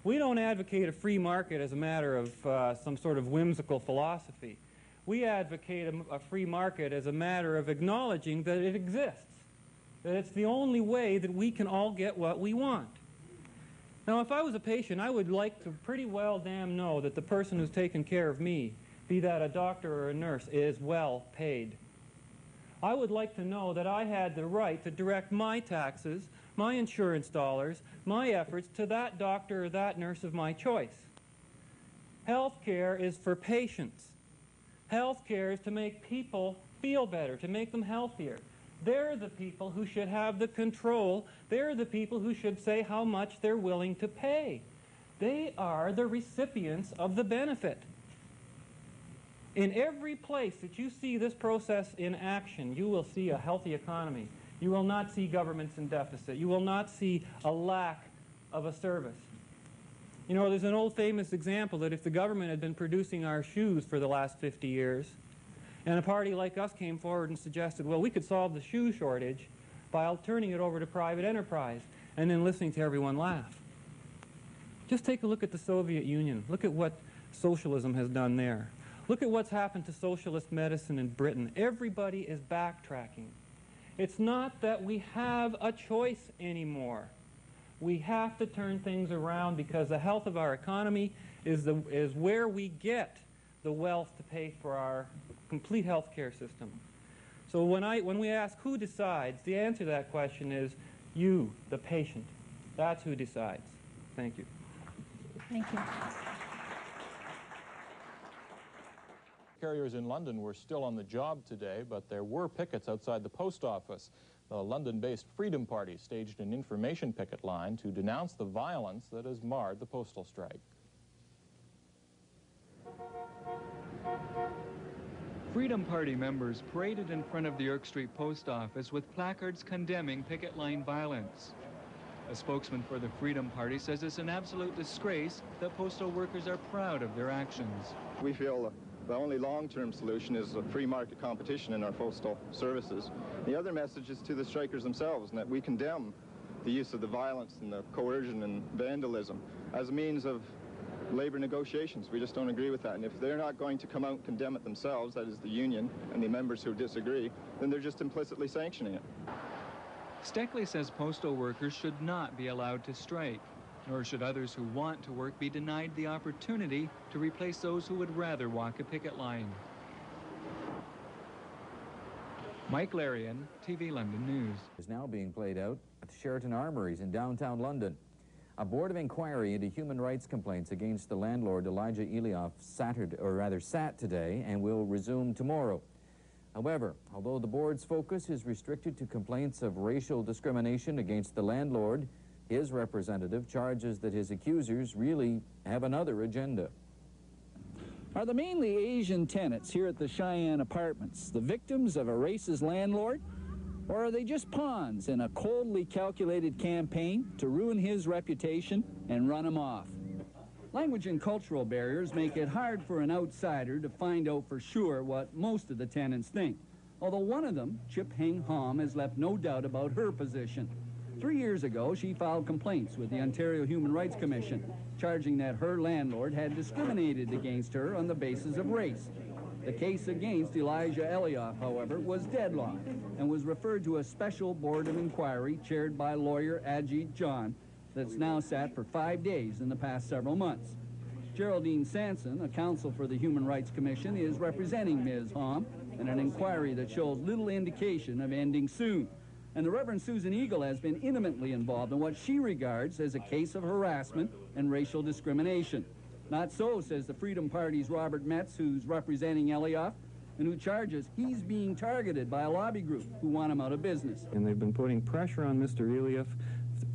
We don't advocate a free market as a matter of some sort of whimsical philosophy. We advocate a free market as a matter of acknowledging that it exists, that it's the only way that we can all get what we want. Now, if I was a patient, I would like to pretty well damn know that the person who's taking care of me, be that a doctor or a nurse, is well paid. I would like to know that I had the right to direct my taxes, my insurance dollars, my efforts to that doctor or that nurse of my choice. Health care is for patients. Health care is to make people feel better, to make them healthier. They're the people who should have the control. They're the people who should say how much they're willing to pay. They are the recipients of the benefit. In every place that you see this process in action, you will see a healthy economy. You will not see governments in deficit. You will not see a lack of a service. You know, there's an old famous example that if the government had been producing our shoes for the last 50 years, and a party like us came forward and suggested, well, we could solve the shoe shortage by turning it over to private enterprise, and then listening to everyone laugh. Just take a look at the Soviet Union. Look at what socialism has done there. Look at what's happened to socialist medicine in Britain. Everybody is backtracking. It's not that we have a choice anymore. We have to turn things around because the health of our economy is where we get the wealth to pay for our complete health care system. So when we ask who decides, the answer to that question is you, the patient. That's who decides. Thank you. Thank you. Carriers in London were still on the job today, but there were pickets outside the post office. The London-based Freedom Party staged an information picket line to denounce the violence that has marred the postal strike. Freedom Party members paraded in front of the York Street Post Office with placards condemning picket line violence. A spokesman for the Freedom Party says it's an absolute disgrace that postal workers are proud of their actions. We feel the only long-term solution is a free market competition in our postal services. The other message is to the strikers themselves, and that we condemn the use of the violence and the coercion and vandalism as a means of labor negotiations. We just don't agree with that. And if they're not going to come out and condemn it themselves, that is the union and the members who disagree, then they're just implicitly sanctioning it. Steckley says postal workers should not be allowed to strike, nor should others who want to work be denied the opportunity to replace those who would rather walk a picket line. Mike Larian, TV London News. Is now being played out at the Sheraton Armories in downtown London. A board of inquiry into human rights complaints against the landlord Elijah Elioff sat today and will resume tomorrow. However, although the board's focus is restricted to complaints of racial discrimination against the landlord, his representative charges that his accusers really have another agenda. Are the mainly Asian tenants here at the Cheyenne Apartments the victims of a racist landlord? Or are they just pawns in a coldly calculated campaign to ruin his reputation and run him off? Language and cultural barriers make it hard for an outsider to find out for sure what most of the tenants think. Although one of them, Chip Heng Hom, has left no doubt about her position. 3 years ago, she filed complaints with the Ontario Human Rights Commission, charging that her landlord had discriminated against her on the basis of race. The case against Elijah Elioff, however, was deadlocked and was referred to a special board of inquiry chaired by lawyer Ajit John that's now sat for 5 days in the past several months. Geraldine Sanson, a counsel for the Human Rights Commission, is representing Ms. Hom in an inquiry that shows little indication of ending soon. And the Reverend Susan Eagle has been intimately involved in what she regards as a case of harassment and racial discrimination. Not so, says the Freedom Party's Robert Metz, who's representing Elioff, and who charges he's being targeted by a lobby group who want him out of business. And they've been putting pressure on Mr. Elioff,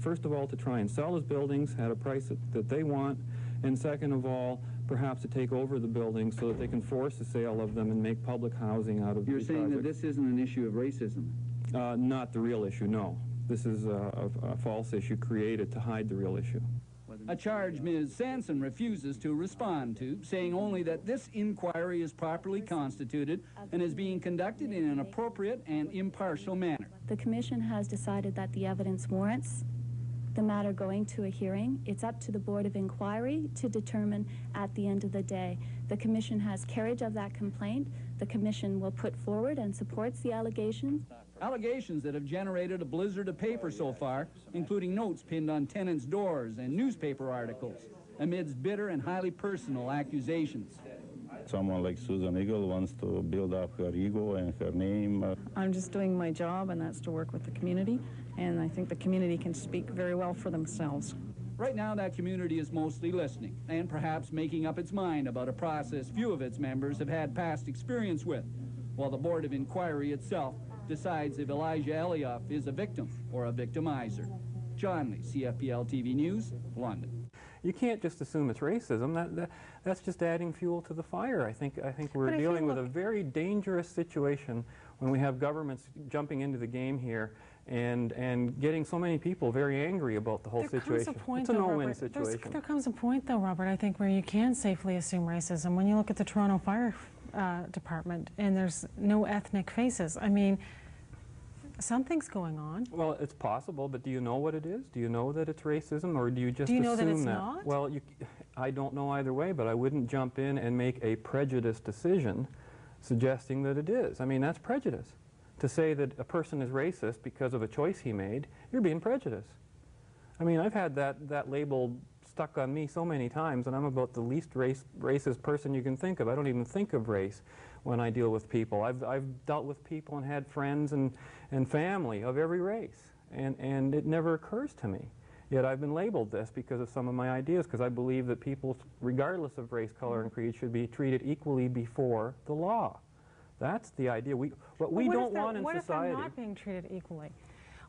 first of all, to try and sell his buildings at a price that they want, and second of all, perhaps to take over the buildings so that they can force the sale of them and make public housing out of the project. You're saying that this isn't an issue of racism? Not the real issue, no. This is a false issue created to hide the real issue. A charge Ms. Sanson refuses to respond to, saying only that this inquiry is properly constituted and is being conducted in an appropriate and impartial manner. The Commission has decided that the evidence warrants the matter going to a hearing. It's up to the Board of Inquiry to determine at the end of the day. The Commission has carriage of that complaint. The Commission will put forward and supports the allegations. Allegations that have generated a blizzard of paper so far, including notes pinned on tenants' doors and newspaper articles, amidst bitter and highly personal accusations. Someone like Susan Eagle wants to build up her ego and her name. I'm just doing my job, and that's to work with the community, and I think the community can speak very well for themselves. Right now, that community is mostly listening and perhaps making up its mind about a process few of its members have had past experience with, while the Board of Inquiry itself decides if Elijah Elioff is a victim or a victimizer. John Lee, CFPL TV News, London. You can't just assume it's racism. That's just adding fuel to the fire. I think we're dealing with a very dangerous situation when we have governments jumping into the game here and getting so many people very angry about the whole situation. It's a no-win situation. There comes a point, though, Robert, I think, where you can safely assume racism. When you look at the Toronto Fire Department and there's no ethnic faces, I mean, something's going on. Well, it's possible, but do you know what it is? Do you know that it's racism, or do you just assume that? Do you know that it's not? Well, I don't know either way, but I wouldn't jump in and make a prejudiced decision suggesting that it is. I mean, that's prejudice. To say that a person is racist because of a choice he made, you're being prejudiced. I mean, I've had that label stuck on me so many times, and I'm about the least racist person you can think of. I don't even think of race when I deal with people. I've dealt with people and had friends and family of every race, and it never occurs to me. Yet I've been labeled this because of some of my ideas, because I believe that people, regardless of race, color, and creed, should be treated equally before the law. That's the idea. What we don't want in society... What if they're not being treated equally?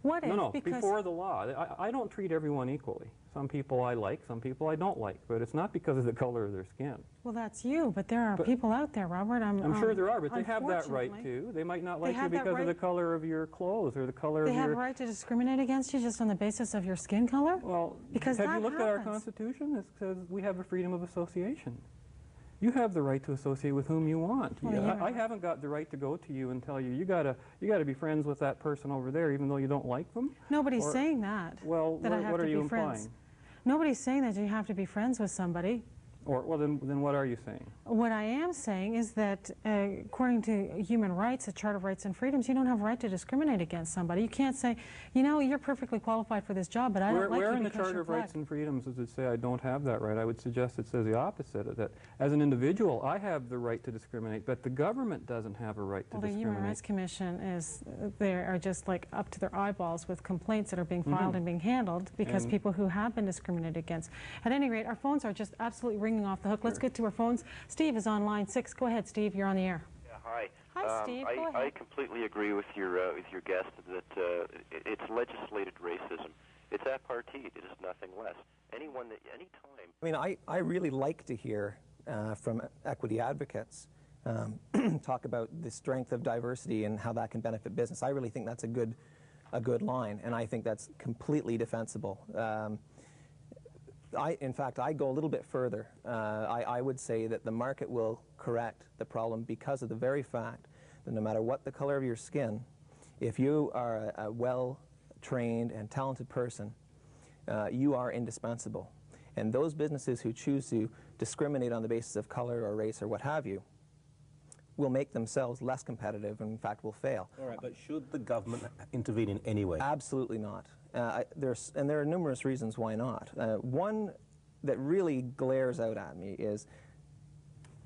What if, No, because before the law. I don't treat everyone equally. Some people I like, some people I don't like, but it's not because of the color of their skin. Well, that's you, but there are people out there, Robert. I'm sure there are, but they have that right too. They might not like you because of the color of your clothes or the color of your... They have a right to discriminate against you just on the basis of your skin color? Well, because have you looked at our Constitution? It says we have a freedom of association. You have the right to associate with whom you want. Well, I haven't got the right to go to you and tell you, you gotta be friends with that person over there, even though you don't like them. Nobody's saying that. Well, that I have what to are you be friends. implying? Nobody's saying that you have to be friends with somebody. Well, then what are you saying? What I am saying is that according to human rights, the Charter of Rights and Freedoms, you don't have a right to discriminate against somebody. You can't say, you know, you're perfectly qualified for this job, but I don't like you because you're black. Where in the Charter of Rights and Freedoms does it say I don't have that right? I would suggest it says the opposite, that as an individual, I have the right to discriminate, but the government doesn't have a right to discriminate. The Human Rights Commission they are just like up to their eyeballs with complaints that are being filed and being handled because people who have been discriminated against. At any rate, our phones are just absolutely ringing off the hook. Let's get to our phones. Steve is on line 6. Go ahead, Steve. You're on the air. Yeah, hi. Hi, Steve. Go ahead. I completely agree with your guest that it's legislated racism. It's apartheid. It is nothing less. Anyone that anytime. I mean, I really like to hear from equity advocates talk about the strength of diversity and how that can benefit business. I really think that's a good line, and I think that's completely defensible. In fact, I go a little bit further. I would say that the market will correct the problem because of the very fact that no matter what the color of your skin, if you are a well-trained and talented person, you are indispensable. And those businesses who choose to discriminate on the basis of color or race or what have you will make themselves less competitive and, in fact, will fail. All right, but should the government intervene in any way? Absolutely not. There are numerous reasons why not. One that really glares out at me is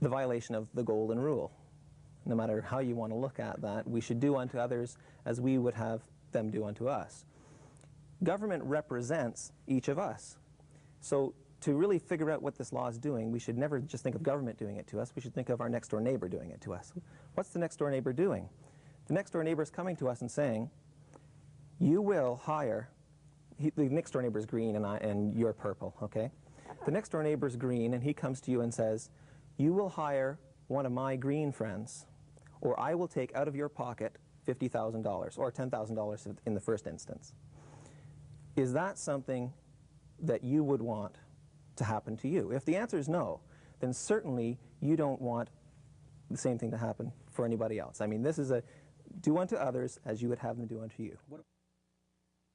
the violation of the Golden Rule. No matter how you want to look at that, we should do unto others as we would have them do unto us. Government represents each of us. So to really figure out what this law is doing, we should never just think of government doing it to us. We should think of our next-door neighbor doing it to us. What's the next-door neighbor doing? The next-door neighbor is coming to us and saying, you will hire, the next-door neighbor is green and you're purple, okay? The next-door neighbor is green and he comes to you and says, you will hire one of my green friends or I will take out of your pocket $50,000 or $10,000 in the first instance. Is that something that you would want to happen to you? If the answer is no, then certainly you don't want the same thing to happen for anybody else. I mean, this is a do unto others as you would have them do unto you.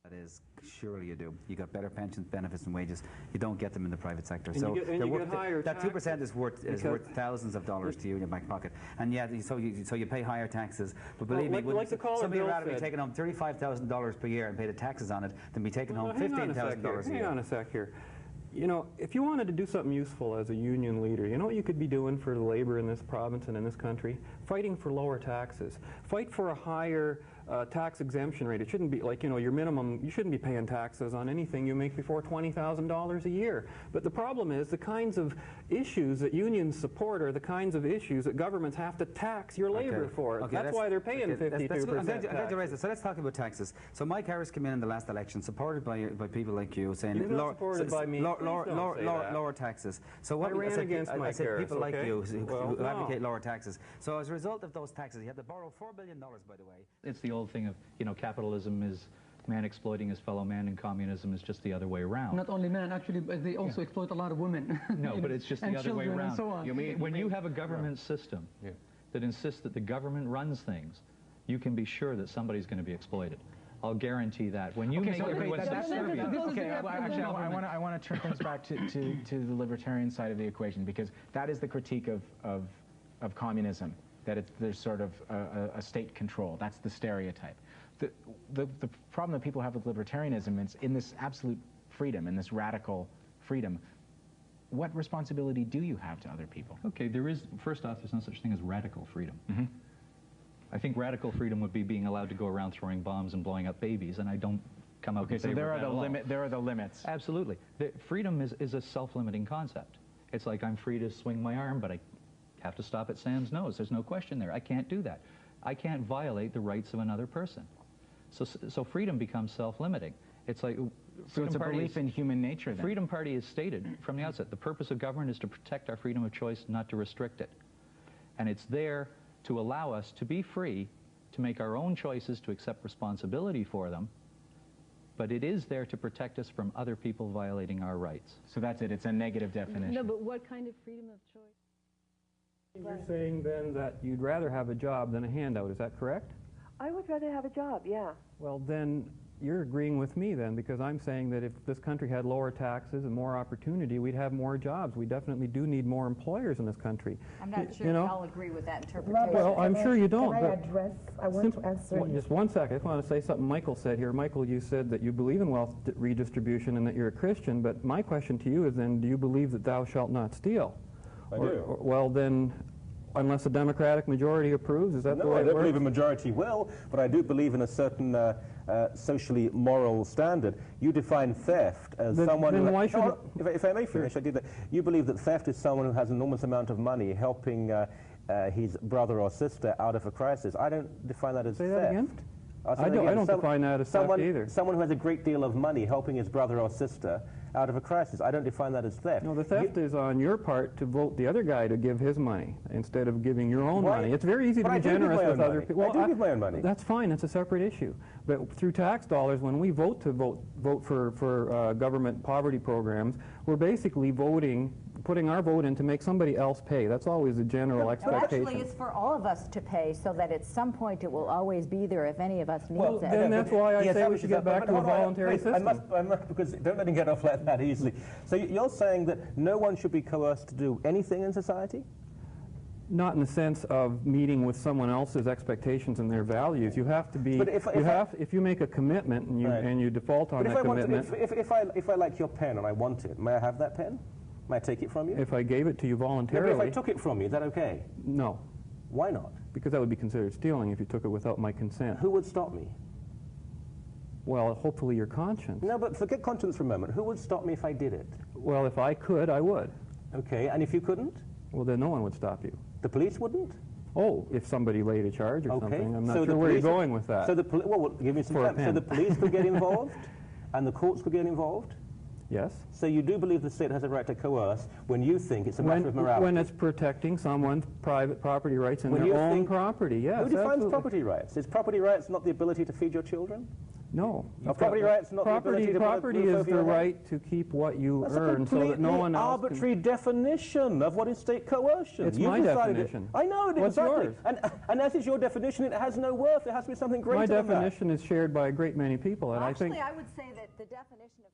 That is, surely you do. You got better pensions, benefits, and wages. You don't get them in the private sector. And so you get higher that 2% is worth thousands of dollars to you in your back pocket. And yet, so you pay higher taxes. But believe me, somebody would rather be taking home $35,000 per year and pay the taxes on it than be taking home $15,000 a year. Hang on a sec here. You know, if you wanted to do something useful as a union leader, you know what you could be doing for the labor in this province and in this country? Fighting for lower taxes. Fight for a higher tax exemption rate. It shouldn't be like, you know, your minimum, you shouldn't be paying taxes on anything you make before $20,000 a year. But the problem is the kinds of issues that unions support are the kinds of issues that governments have to tax your labor for. That's why they're paying 52%. I'm going to raise it. So let's talk about taxes. So Mike Harris came in the last election, supported by people like you, saying lower taxes. So what I ran against Mike Harris, people like you who advocate lower taxes. So as a result of those taxes, you had to borrow $4 billion, by the way. It's the old thing of, you know, capitalism is man exploiting his fellow man, and communism is just the other way around. Not only men, actually, but they also exploit a lot of women. No, but it's just the other way around. And so on. You mean, when you have a government system that insists that the government runs things, you can be sure that somebody's going to be exploited. I'll guarantee that. When you make everyone subservient. Actually, I want to turn things back to the libertarian side of the equation, because that is the critique of communism, that there's sort of a state control. That's the stereotype. The problem that people have with libertarianism is in this absolute freedom, in this radical freedom, what responsibility do you have to other people? Okay, first off, there's no such thing as radical freedom. I think radical freedom would be being allowed to go around throwing bombs and blowing up babies, and I don't come out in favor of that at all. There are the limits. Absolutely. Freedom is a self-limiting concept. It's like I'm free to swing my arm, but I have to stop at Sam's nose. There's no question there. I can't do that. I can't violate the rights of another person. So freedom becomes self-limiting. It's like so it's a belief in human nature, then. Freedom Party has stated from the outset, the purpose of government is to protect our freedom of choice, not to restrict it. And it's there to allow us to be free, to make our own choices, to accept responsibility for them, but it is there to protect us from other people violating our rights. So that's it. It's a negative definition. No, but what kind of freedom of choice? You're saying then that you'd rather have a job than a handout, is that correct? I would rather have a job, yeah. Well, then you're agreeing with me then, because I'm saying that if this country had lower taxes and more opportunity, we'd have more jobs. We definitely do need more employers in this country. I'm not sure I'll agree with that interpretation. Well, I'm sure you don't. Can I address? I want to answer. Just one second. I just want to say something Michael said here. Michael, you said that you believe in wealth redistribution and that you're a Christian, but my question to you is then, do you believe that thou shalt not steal? I do. Well, then, unless a Democratic majority approves, is that the way it works? No, I don't believe a majority will, but I do believe in a certain socially moral standard. You define theft as someone who... Why should if I may finish, I did that. You believe that theft is someone who has an enormous amount of money helping his brother or sister out of a crisis. I don't define that as theft. Say that again? I don't define that as theft either. Someone who has a great deal of money helping his brother or sister out of a crisis. I don't define that as theft. No, the theft is on your part to vote the other guy to give his money instead of giving your own money. It's very easy to be generous with other people. I do give my own money. That's fine. That's a separate issue. But through tax dollars, when we vote for government poverty programs, we're basically putting our vote in to make somebody else pay. That's always the general expectation. Actually, it's for all of us to pay, so that at some point it will always be there if any of us needs it. Then that's why I say we should get back to a voluntary system. I must, because don't let him get off like that easily. So you're saying that no one should be coerced to do anything in society? Not in the sense of meeting with someone else's expectations and their values. You have to be. If you make a commitment and you default on that commitment. If I like your pen and I want it, may I have that pen? May I take it from you? If I gave it to you voluntarily. If I took it from you, is that okay? No. Why not? Because that would be considered stealing if you took it without my consent. Who would stop me? Well, hopefully your conscience. No, but forget conscience for a moment. Who would stop me if I did it? Well, if I could, I would. Okay, and if you couldn't? Well, then no one would stop you. The police wouldn't? Oh, if somebody laid a charge or Okay. something. I'm not sure where you're going with that. So well, give me some time. So the police could get involved and the courts could get involved? Yes. So you do believe the state has a right to coerce when you think it's a matter of morality? When it's protecting someone's private property rights and their own property, yes. Who defines property rights? Is property rights not the ability to feed your children? No. Property rights, not property is the right to keep what you earn, so that no one else arbitrary definition of what is state coercion. It's my definition. I know it. What's exactly. yours? And as is your definition, it has no worth. It has to be something greater than that. My definition is shared by a great many people, and Actually, I would say that the definition of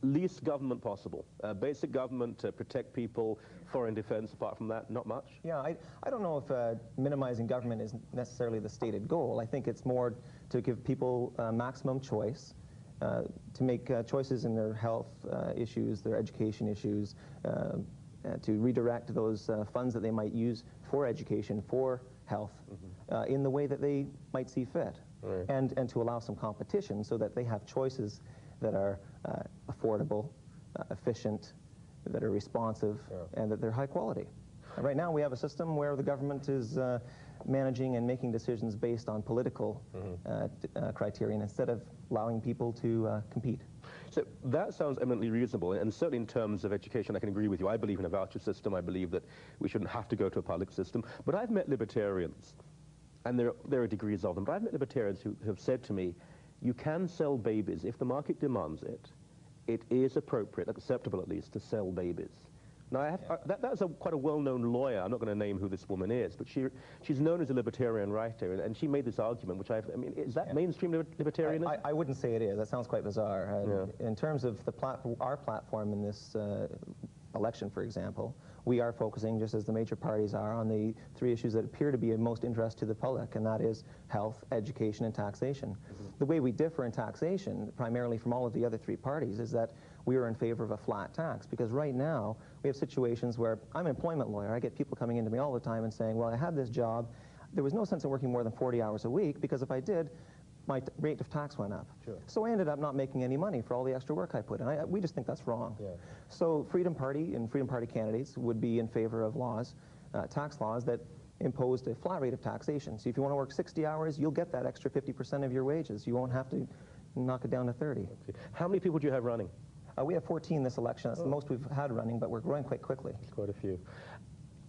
least government possible. Basic government to protect people, foreign defense. Apart from that, not much. Yeah, I don't know if minimizing government is necessarily the stated goal. I think it's more to give people maximum choice, to make choices in their health issues, their education issues, to redirect those funds that they might use for education, for health, in the way that they might see fit, and to allow some competition so that they have choices that are affordable, efficient, that are responsive, and that they're high quality. Right now we have a system where the government is managing and making decisions based on political criterion instead of allowing people to compete. So that sounds eminently reasonable, and certainly in terms of education I can agree with you. I believe in a voucher system. I believe that we shouldn't have to go to a public system. But I've met libertarians, and there are degrees of them, but I've met libertarians who have said to me, you can sell babies if the market demands it. It is appropriate, acceptable at least, to sell babies. Now, that's quite a well-known lawyer. I'm not going to name who this woman is, but she's known as a libertarian writer, and she made this argument, which I mean, is that mainstream libertarianism? I wouldn't say it is. That sounds quite bizarre. In terms of our platform in this election, for example, we are focusing, just as the major parties are, on the three issues that appear to be of most interest to the public, and that is health, education, and taxation. The way we differ in taxation, primarily from all of the other three parties, is that we are in favor of a flat tax, because right now we have situations where I'm an employment lawyer. I get people coming into me all the time and saying, well, I had this job. There was no sense in working more than 40 hours a week, because if I did, my rate of tax went up. So I ended up not making any money for all the extra work I put in. We just think that's wrong. So Freedom Party and Freedom Party candidates would be in favor of laws, tax laws that imposed a flat rate of taxation. So if you want to work 60 hours, you'll get that extra 50% of your wages. You won't have to knock it down to 30. How many people do you have running? We have 14 this election. That's the most we've had running, but we're growing quite quickly. Quite a few.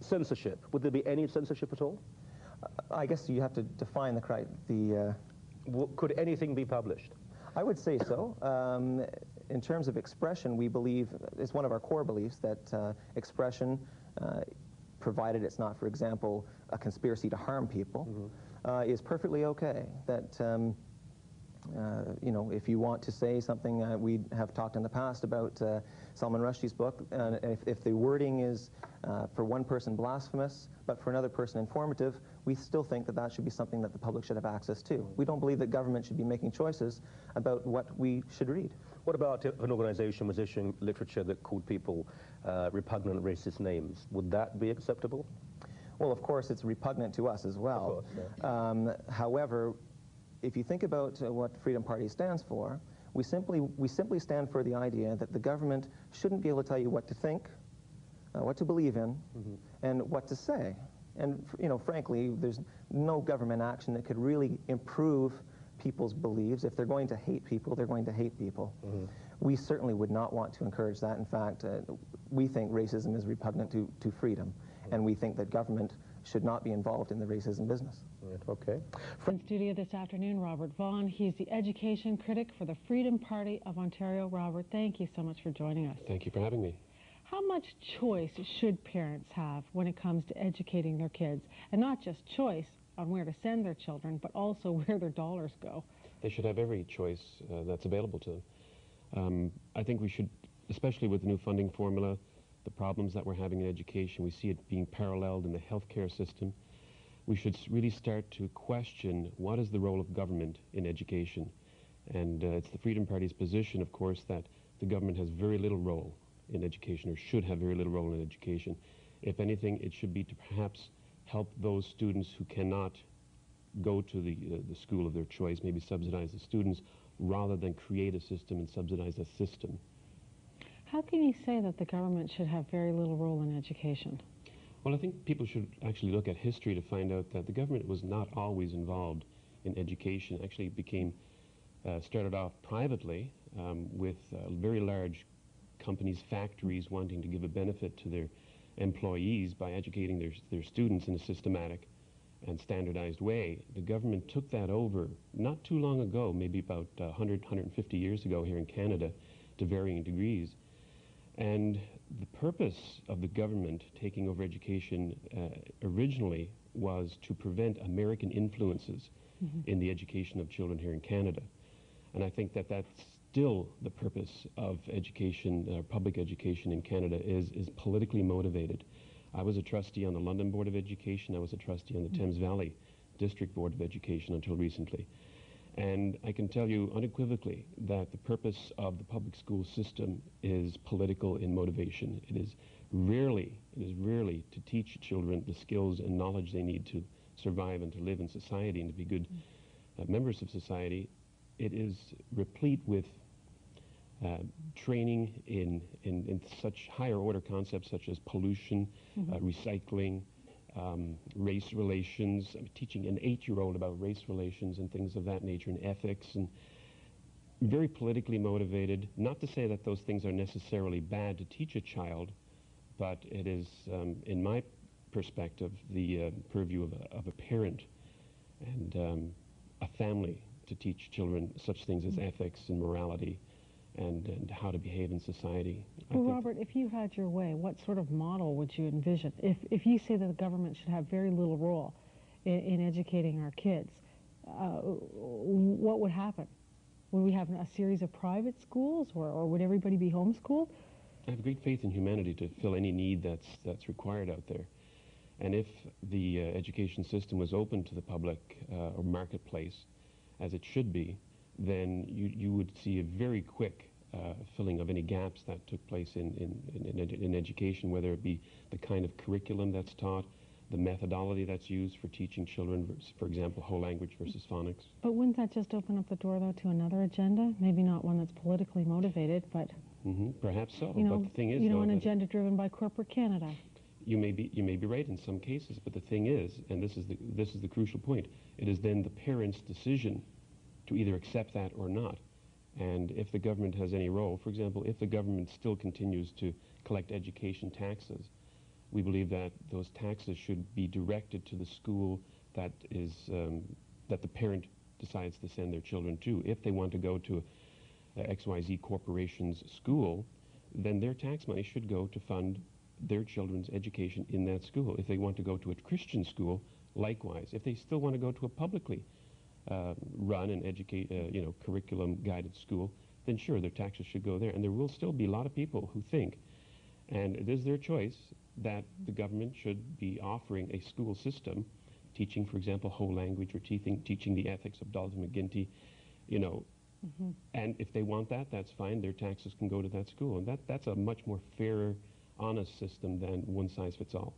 Censorship. Would there be any censorship at all? I guess you have to define could anything be published? I would say so. In terms of expression, we believe, it's one of our core beliefs, that expression, provided it's not, for example, a conspiracy to harm people, is perfectly okay. That, you know, if you want to say something, we have talked in the past about Salman Rushdie's book, if the wording is for one person blasphemous, but for another person informative, we still think that that should be something that the public should have access to. We don't believe that government should be making choices about what we should read. What about if an organization was issuing literature that called people repugnant racist names? Would that be acceptable? Well, of course, it's repugnant to us as well. Of course, however, if you think about what Freedom Party stands for, we simply stand for the idea that the government shouldn't be able to tell you what to think, what to believe in, and what to say. And, you know, frankly, there's no government action that could really improve people's beliefs. If they're going to hate people, they're going to hate people. We certainly would not want to encourage that. In fact, we think racism is repugnant to freedom, and we think that government should not be involved in the racism business. Okay. In studio this afternoon, Robert Vaughan. He's the education critic for the Freedom Party of Ontario. Robert, thank you so much for joining us. Thank you for having me. How much choice should parents have when it comes to educating their kids? And not just choice on where to send their children, but also where their dollars go. They should have every choice that's available to them. I think we should, especially with the new funding formula, the problems that we're having in education, we see it being paralleled in the healthcare system. We should really start to question what is the role of government in education. And it's the Freedom Party's position, of course, that the government has very little role in education, or should have very little role in education. If anything, it should be to perhaps help those students who cannot go to the school of their choice, maybe subsidize the students, rather than create a system and subsidize a system. How can you say that the government should have very little role in education? Well, I think people should actually look at history to find out that the government was not always involved in education. Actually, it became, started off privately with very large companies, factories wanting to give a benefit to their employees by educating their students in a systematic and standardized way. The government took that over not too long ago, maybe about 100, 150 years ago here in Canada, to varying degrees. And the purpose of the government taking over education originally was to prevent American influences in the education of children here in Canada. And I think that that's still the purpose of education, public education in Canada, is politically motivated. I was a trustee on the London Board of Education. I was a trustee on the Thames Valley District Board of Education until recently. And I can tell you unequivocally that the purpose of the public school system is political in motivation. It is rarely to teach children the skills and knowledge they need to survive and to live in society and to be good members of society. It is replete with training in such higher order concepts such as pollution, recycling, race relations. I'm teaching an 8-year-old about race relations and things of that nature, and ethics, and very politically motivated. Not to say that those things are necessarily bad to teach a child, but it is, in my perspective, the purview of a parent and a family to teach children such things as ethics and morality and how to behave in society. Well, Robert, if you had your way, what sort of model would you envision? If you say that the government should have very little role in educating our kids, what would happen? Would we have a series of private schools, or would everybody be homeschooled? I have great faith in humanity to fill any need that's required out there. And if the education system was open to the public or marketplace, as it should be, then you would see a very quick filling of any gaps that took place in education, whether it be the kind of curriculum that's taught, the methodology that's used for teaching children, for example, whole language versus phonics. But wouldn't that just open up the door, though, to another agenda? Maybe not one that's politically motivated, but... Perhaps so, you know, but the thing is, an agenda driven by corporate Canada. You may be right in some cases, but the thing is, and this is the crucial point, it is then the parent's decision to either accept that or not. And if the government has any role, for example, if the government still continues to collect education taxes, we believe that those taxes should be directed to the school that is that the parent decides to send their children to. If they want to go to XYZ Corporation's school, then their tax money should go to fund their children's education in that school. If they want to go to a Christian school, likewise. If they still want to go to a publicly run and educate, curriculum-guided school, then sure, their taxes should go there. And there will still be a lot of people who think, and it is their choice, that the government should be offering a school system, teaching, for example, whole language or teaching the ethics of Dalton McGuinty, and if they want that, that's fine. Their taxes can go to that school. And that's a much more fairer, honest system than one size fits all.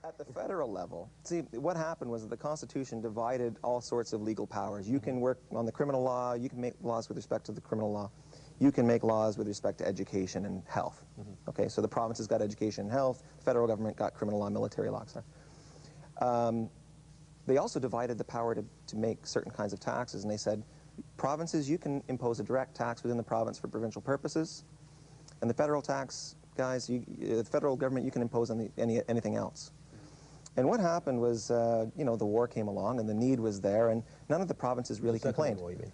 At the federal level, see, what happened was that the Constitution divided all sorts of legal powers. You can work on the criminal law, you can make laws with respect to the criminal law, you can make laws with respect to education and health. Okay, so the provinces got education and health, the federal government got criminal law, military law, etc. They also divided the power to make certain kinds of taxes, and they said, provinces, you can impose a direct tax within the province for provincial purposes, and the federal tax, guys, the federal government, you can impose on anything else. And what happened was, the war came along and the need was there, and none of the provinces really complained. War, you mean?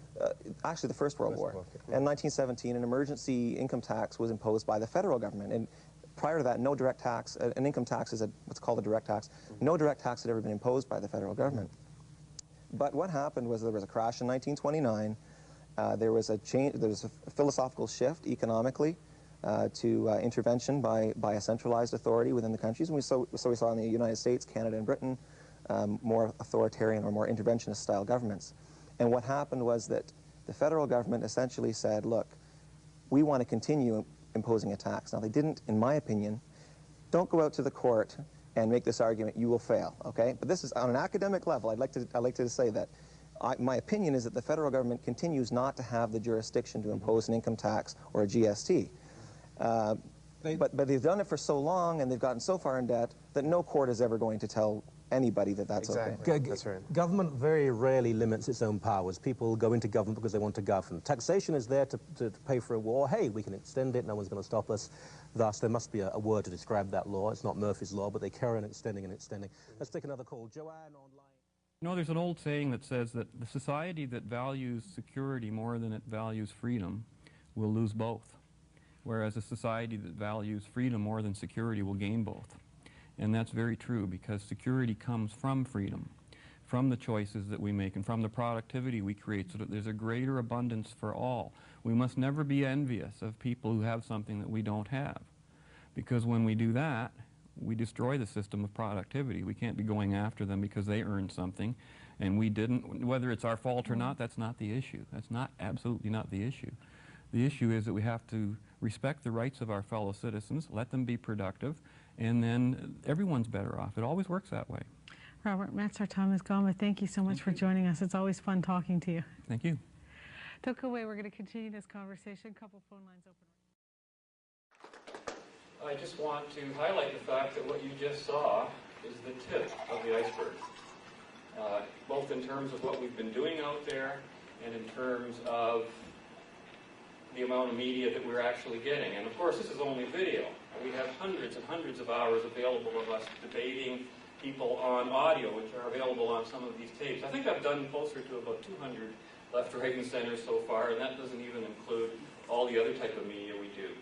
Actually, the First World War. In 1917, an emergency income tax was imposed by the federal government. And prior to that, no direct tax, an income tax is what's called a direct tax. No direct tax had ever been imposed by the federal government. But what happened was there was a crash in 1929. There was a change, there was a philosophical shift economically to intervention by a centralized authority within the countries. And we saw in the United States, Canada, and Britain, more authoritarian or more interventionist style governments. And what happened was that the federal government essentially said, look, we want to continue imposing a tax. Now, they didn't, in my opinion. Don't go out to the court and make this argument, you will fail, okay? But this is on an academic level. I'd like to say that my opinion is that the federal government continues not to have the jurisdiction to impose an income tax or a GST. But they've done it for so long and they've gotten so far in debt that no court is ever going to tell anybody that's exactly. okay. That's right. Government very rarely limits its own powers. People go into government because they want to govern. Taxation is there to pay for a war. Hey, we can extend it, no one's going to stop us. Thus, there must be a word to describe that law. It's not Murphy's Law, but they carry on extending and extending. Let's take another call. Joanne online. You know, there's an old saying that says that the society that values security more than it values freedom will lose both, whereas a society that values freedom more than security will gain both. And that's very true, because security comes from freedom, from the choices that we make, and from the productivity we create, so that there's a greater abundance for all. We must never be envious of people who have something that we don't have, because when we do that, we destroy the system of productivity. We can't be going after them because they earned something and we didn't. Whether it's our fault or not, that's not the issue. That's absolutely not the issue. The issue is that we have to respect the rights of our fellow citizens, let them be productive, and then everyone's better off. It always works that way. Robert Metz, our time is gone, but thank you so much for joining us. It's always fun talking to you. Thank you. Don't go away. We're going to continue this conversation. A couple phone lines open. I just want to highlight the fact that what you just saw is the tip of the iceberg, both in terms of what we've been doing out there and in terms of the amount of media that we're actually getting. And of course, this is only video. We have hundreds and hundreds of hours available of us debating, people on audio, which are available on some of these tapes. I think I've done closer to about 200 left, right, and center so far, and that doesn't even include all the other type of media we do.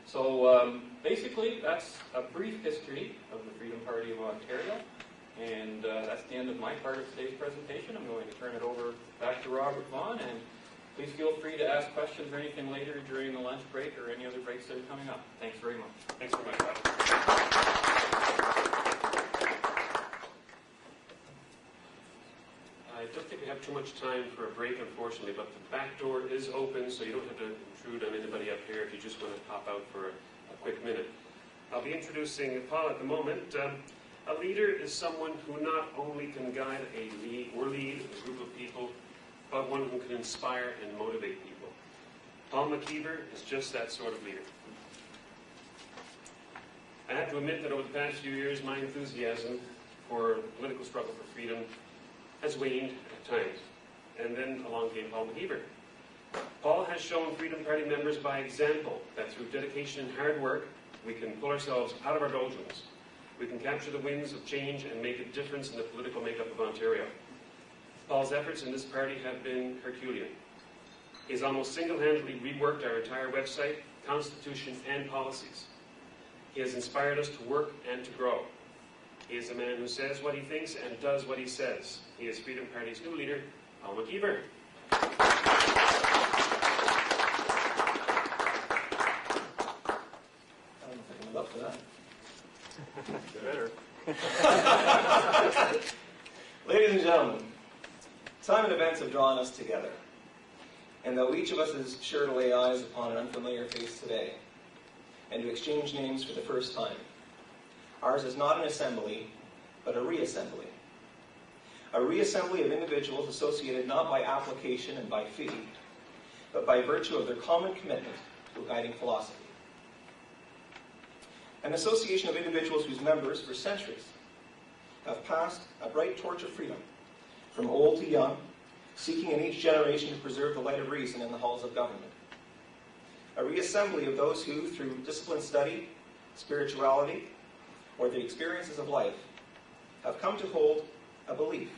So basically, that's a brief history of the Freedom Party of Ontario, and that's the end of my part of today's presentation. I'm going to turn it over back to Robert Vaughan, and please feel free to ask questions or anything later during the lunch break or any other breaks that are coming up. Thanks very much. Thanks very much, Robert. I don't think we have too much time for a break, unfortunately, but the back door is open, so you don't have to intrude on anybody up here if you just want to pop out for a quick minute. I'll be introducing Paul at the moment. A leader is someone who not only can guide lead a group of people, but one who can inspire and motivate people. Paul McKeever is just that sort of leader. I have to admit that over the past few years, my enthusiasm for the political struggle for freedom has waned at times. And then along came Paul McKeever. Paul has shown Freedom Party members by example that through dedication and hard work, we can pull ourselves out of our doldrums. We can capture the winds of change and make a difference in the political makeup of Ontario. Paul's efforts in this party have been Herculean. He has almost single-handedly reworked our entire website, constitution, and policies. He has inspired us to work and to grow. He is a man who says what he thinks and does what he says. He is Freedom Party's new leader, Paul McKeever. I'm up for that. Better. Ladies and gentlemen, time and events have drawn us together. And though each of us is sure to lay eyes upon an unfamiliar face today, and to exchange names for the first time, ours is not an assembly, but a reassembly. A reassembly of individuals associated not by application and by fee, but by virtue of their common commitment to a guiding philosophy. An association of individuals whose members, for centuries, have passed a bright torch of freedom, from old to young, seeking in each generation to preserve the light of reason in the halls of government. A reassembly of those who, through disciplined study, spirituality, or the experiences of life, have come to hold a belief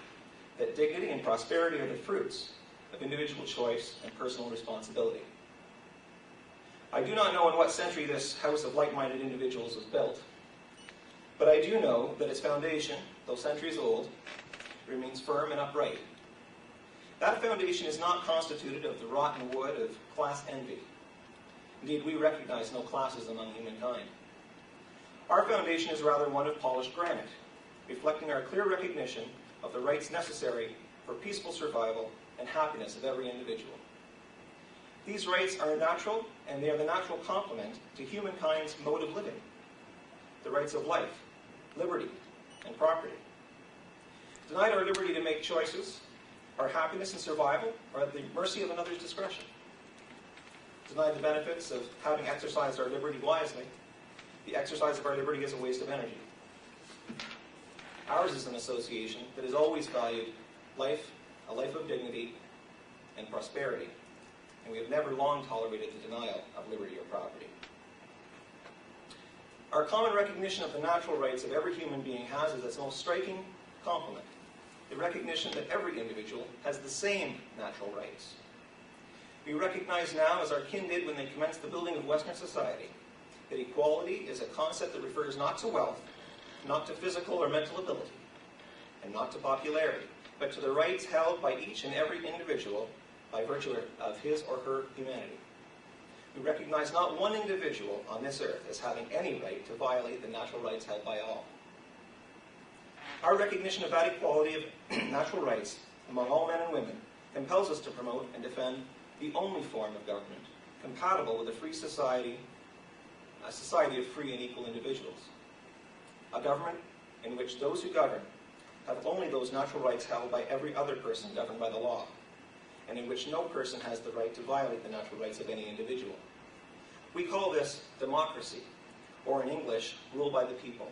that dignity and prosperity are the fruits of individual choice and personal responsibility. I do not know in what century this house of like-minded individuals was built, but I do know that its foundation, though centuries old, remains firm and upright. That foundation is not constituted of the rotten wood of class envy. Indeed, we recognize no classes among humankind. Our foundation is rather one of polished granite, reflecting our clear recognition of the rights necessary for peaceful survival and happiness of every individual. These rights are natural, and they are the natural complement to humankind's mode of living. The rights of life, liberty, and property. Denied our liberty to make choices, our happiness and survival are at the mercy of another's discretion. Denied the benefits of having exercised our liberty wisely, the exercise of our liberty is a waste of energy. Ours is an association that has always valued life, a life of dignity and prosperity, and we have never long tolerated the denial of liberty or property. Our common recognition of the natural rights of every human being has as its most striking complement the recognition that every individual has the same natural rights. We recognize now, as our kin did when they commenced the building of Western society, that equality is a concept that refers not to wealth, not to physical or mental ability, and not to popularity, but to the rights held by each and every individual by virtue of his or her humanity. We recognize not one individual on this earth as having any right to violate the natural rights held by all. Our recognition of that equality of natural rights among all men and women compels us to promote and defend the only form of government compatible with a free society, a society of free and equal individuals. A government in which those who govern have only those natural rights held by every other person governed by the law, and in which no person has the right to violate the natural rights of any individual. We call this democracy, or in English, rule by the people.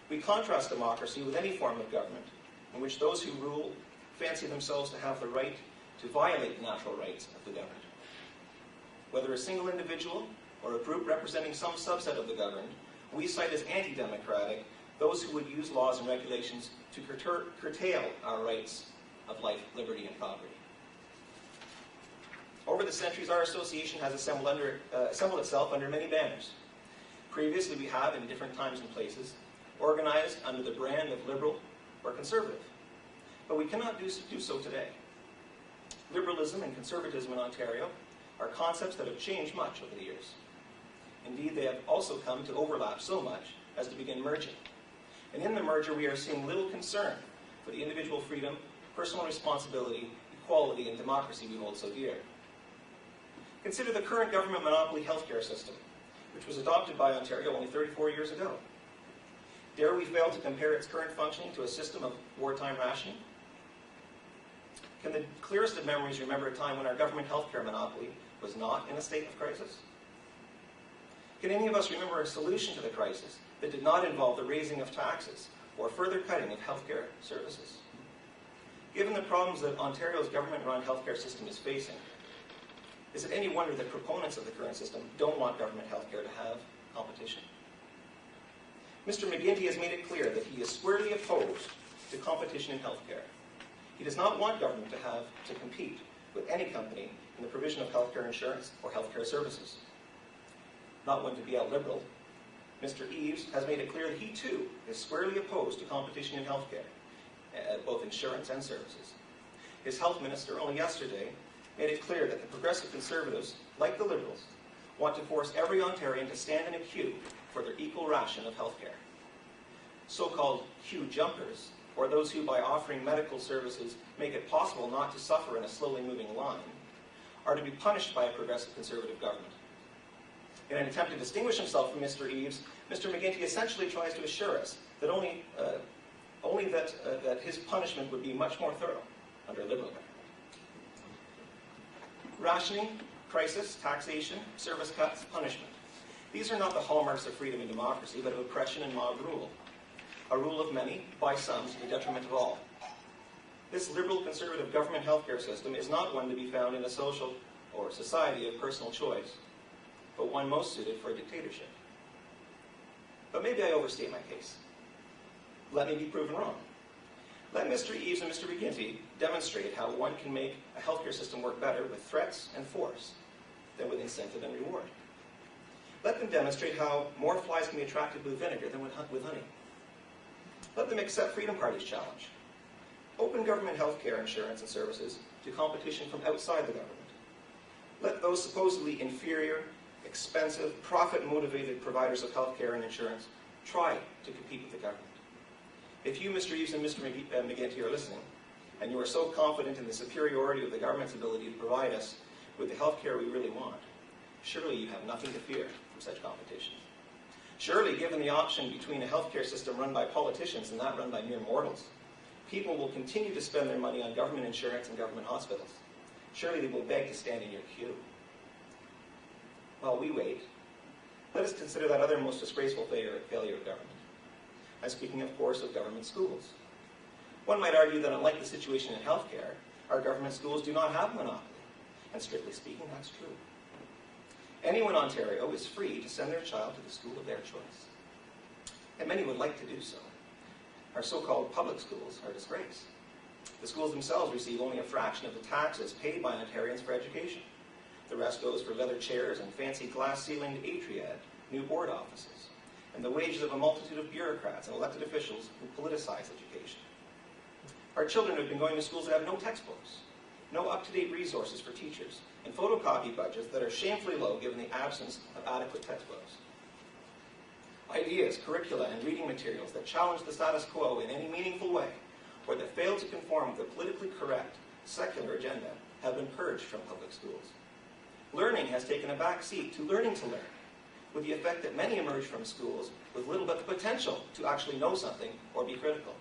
We contrast democracy with any form of government in which those who rule fancy themselves to have the right to violate the natural rights of the governed. Whether a single individual or a group representing some subset of the governed, we cite as anti-democratic those who would use laws and regulations to curtail our rights of life, liberty, and property. Over the centuries, our association has assembled itself under many banners. Previously, we have, in different times and places, organized under the brand of liberal or conservative. But we cannot do so today. Liberalism and conservatism in Ontario are concepts that have changed much over the years. Indeed, they have also come to overlap so much as to begin merging. And in the merger, we are seeing little concern for the individual freedom, personal responsibility, equality, and democracy we hold so dear. Consider the current government monopoly healthcare system, which was adopted by Ontario only 34 years ago. Dare we fail to compare its current functioning to a system of wartime rationing? Can the clearest of memories remember a time when our government healthcare monopoly was not in a state of crisis? Can any of us remember a solution to the crisis that did not involve the raising of taxes or further cutting of healthcare services? Given the problems that Ontario's government-run healthcare system is facing, is it any wonder that proponents of the current system don't want government healthcare to have competition? Mr. McGuinty has made it clear that he is squarely opposed to competition in healthcare. He does not want government to compete with any company in the provision of healthcare insurance or healthcare services. Not one to be out liberal, Mr. Eves has made it clear that he too is squarely opposed to competition in healthcare, both insurance and services. His health minister only yesterday made it clear that the progressive conservatives, like the liberals, want to force every Ontarian to stand in a queue for their equal ration of healthcare. So-called queue jumpers, or those who by offering medical services make it possible not to suffer in a slowly moving line, are to be punished by a progressive conservative government. In an attempt to distinguish himself from Mr. Eves, Mr. McGuinty essentially tries to assure us that only that his punishment would be much more thorough under Liberal government. Rationing, crisis, taxation, service cuts, punishment. These are not the hallmarks of freedom and democracy, but of oppression and mob rule. A rule of many, by some, to the detriment of all. This liberal conservative government healthcare system is not one to be found in a social or society of personal choice, but one most suited for a dictatorship. But maybe I overstate my case. Let me be proven wrong. Let Mr. Eves and Mr. McGuinty demonstrate how one can make a healthcare system work better with threats and force than with incentive and reward. Let them demonstrate how more flies can be attracted with vinegar than with honey. Let them accept Freedom Party's challenge. Open government healthcare insurance and services to competition from outside the government. Let those supposedly inferior, expensive, profit-motivated providers of healthcare and insurance try to compete with the government. If you, Mr. Eves and Mr. McGuinty, are listening, and you are so confident in the superiority of the government's ability to provide us with the healthcare we really want, surely you have nothing to fear from such competition. Surely, given the option between a healthcare system run by politicians and that run by mere mortals, people will continue to spend their money on government insurance and government hospitals. Surely they will beg to stand in your queue. While we wait, let us consider that other most disgraceful failure of government. I'm speaking, of course, of government schools. One might argue that unlike the situation in healthcare, our government schools do not have a monopoly. And strictly speaking, that's true. Anyone in Ontario is free to send their child to the school of their choice. And many would like to do so. Our so-called public schools are a disgrace. The schools themselves receive only a fraction of the taxes paid by Ontarians for education. The rest goes for leather chairs and fancy glass-ceilinged atria at new board offices, and the wages of a multitude of bureaucrats and elected officials who politicize education. Our children have been going to schools that have no textbooks, no up-to-date resources for teachers, and photocopy budgets that are shamefully low given the absence of adequate textbooks. Ideas, curricula, and reading materials that challenge the status quo in any meaningful way, or that fail to conform with the politically correct, secular agenda, have been purged from public schools. Learning has taken a back seat to learning to learn, with the effect that many emerge from schools with little but the potential to actually know something or be critical.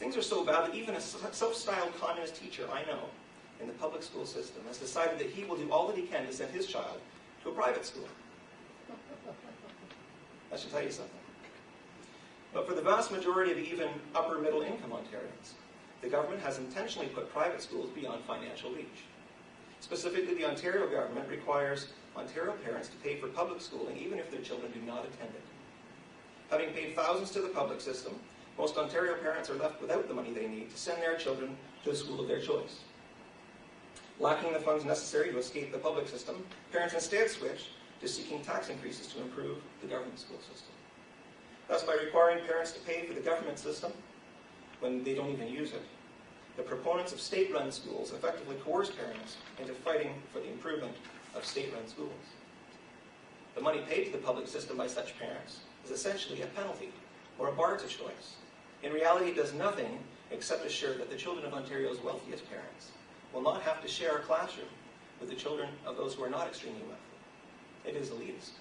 Things are so bad that even a self-styled communist teacher I know in the public school system has decided that he will do all that he can to send his child to a private school. That should tell you something. But for the vast majority of even upper middle income Ontarians, the government has intentionally put private schools beyond financial reach. Specifically, the Ontario government requires Ontario parents to pay for public schooling even if their children do not attend it. Having paid thousands to the public system, most Ontario parents are left without the money they need to send their children to the school of their choice. Lacking the funds necessary to escape the public system, parents instead switch to seeking tax increases to improve the government school system. Thus, by requiring parents to pay for the government system when they don't even use it, the proponents of state-run schools effectively coerce parents into fighting for the improvement of state-run schools. The money paid to the public system by such parents is essentially a penalty or a bar to choice. In reality, it does nothing except assure that the children of Ontario's wealthiest parents will not have to share a classroom with the children of those who are not extremely wealthy. It is elitist.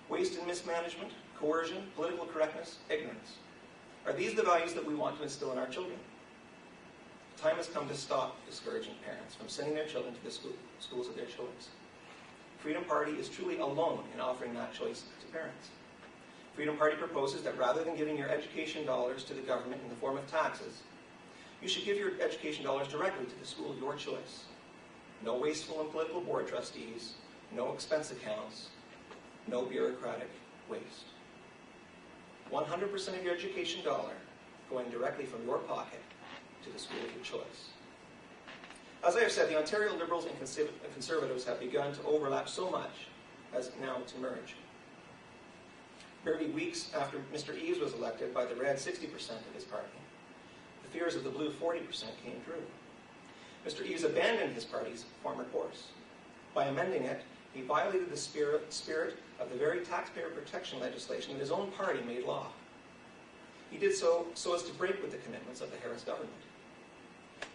Waste and mismanagement, coercion, political correctness, ignorance. Are these the values that we want to instill in our children? The time has come to stop discouraging parents from sending their children to the schools of their choice. Freedom Party is truly alone in offering that choice to parents. Freedom Party proposes that rather than giving your education dollars to the government in the form of taxes, you should give your education dollars directly to the school of your choice. No wasteful and political board trustees, no expense accounts, no bureaucratic waste. 100% of your education dollar going directly from your pocket to the school of your choice. As I have said, the Ontario Liberals and Conservatives have begun to overlap so much as now to merge. Barely weeks after Mr. Eves was elected by the red 60% of his party, the fears of the blue 40% came true. Mr. Eves abandoned his party's former course. By amending it, he violated the spirit of the very taxpayer protection legislation that his own party made law. He did so as to break with the commitments of the Harris government.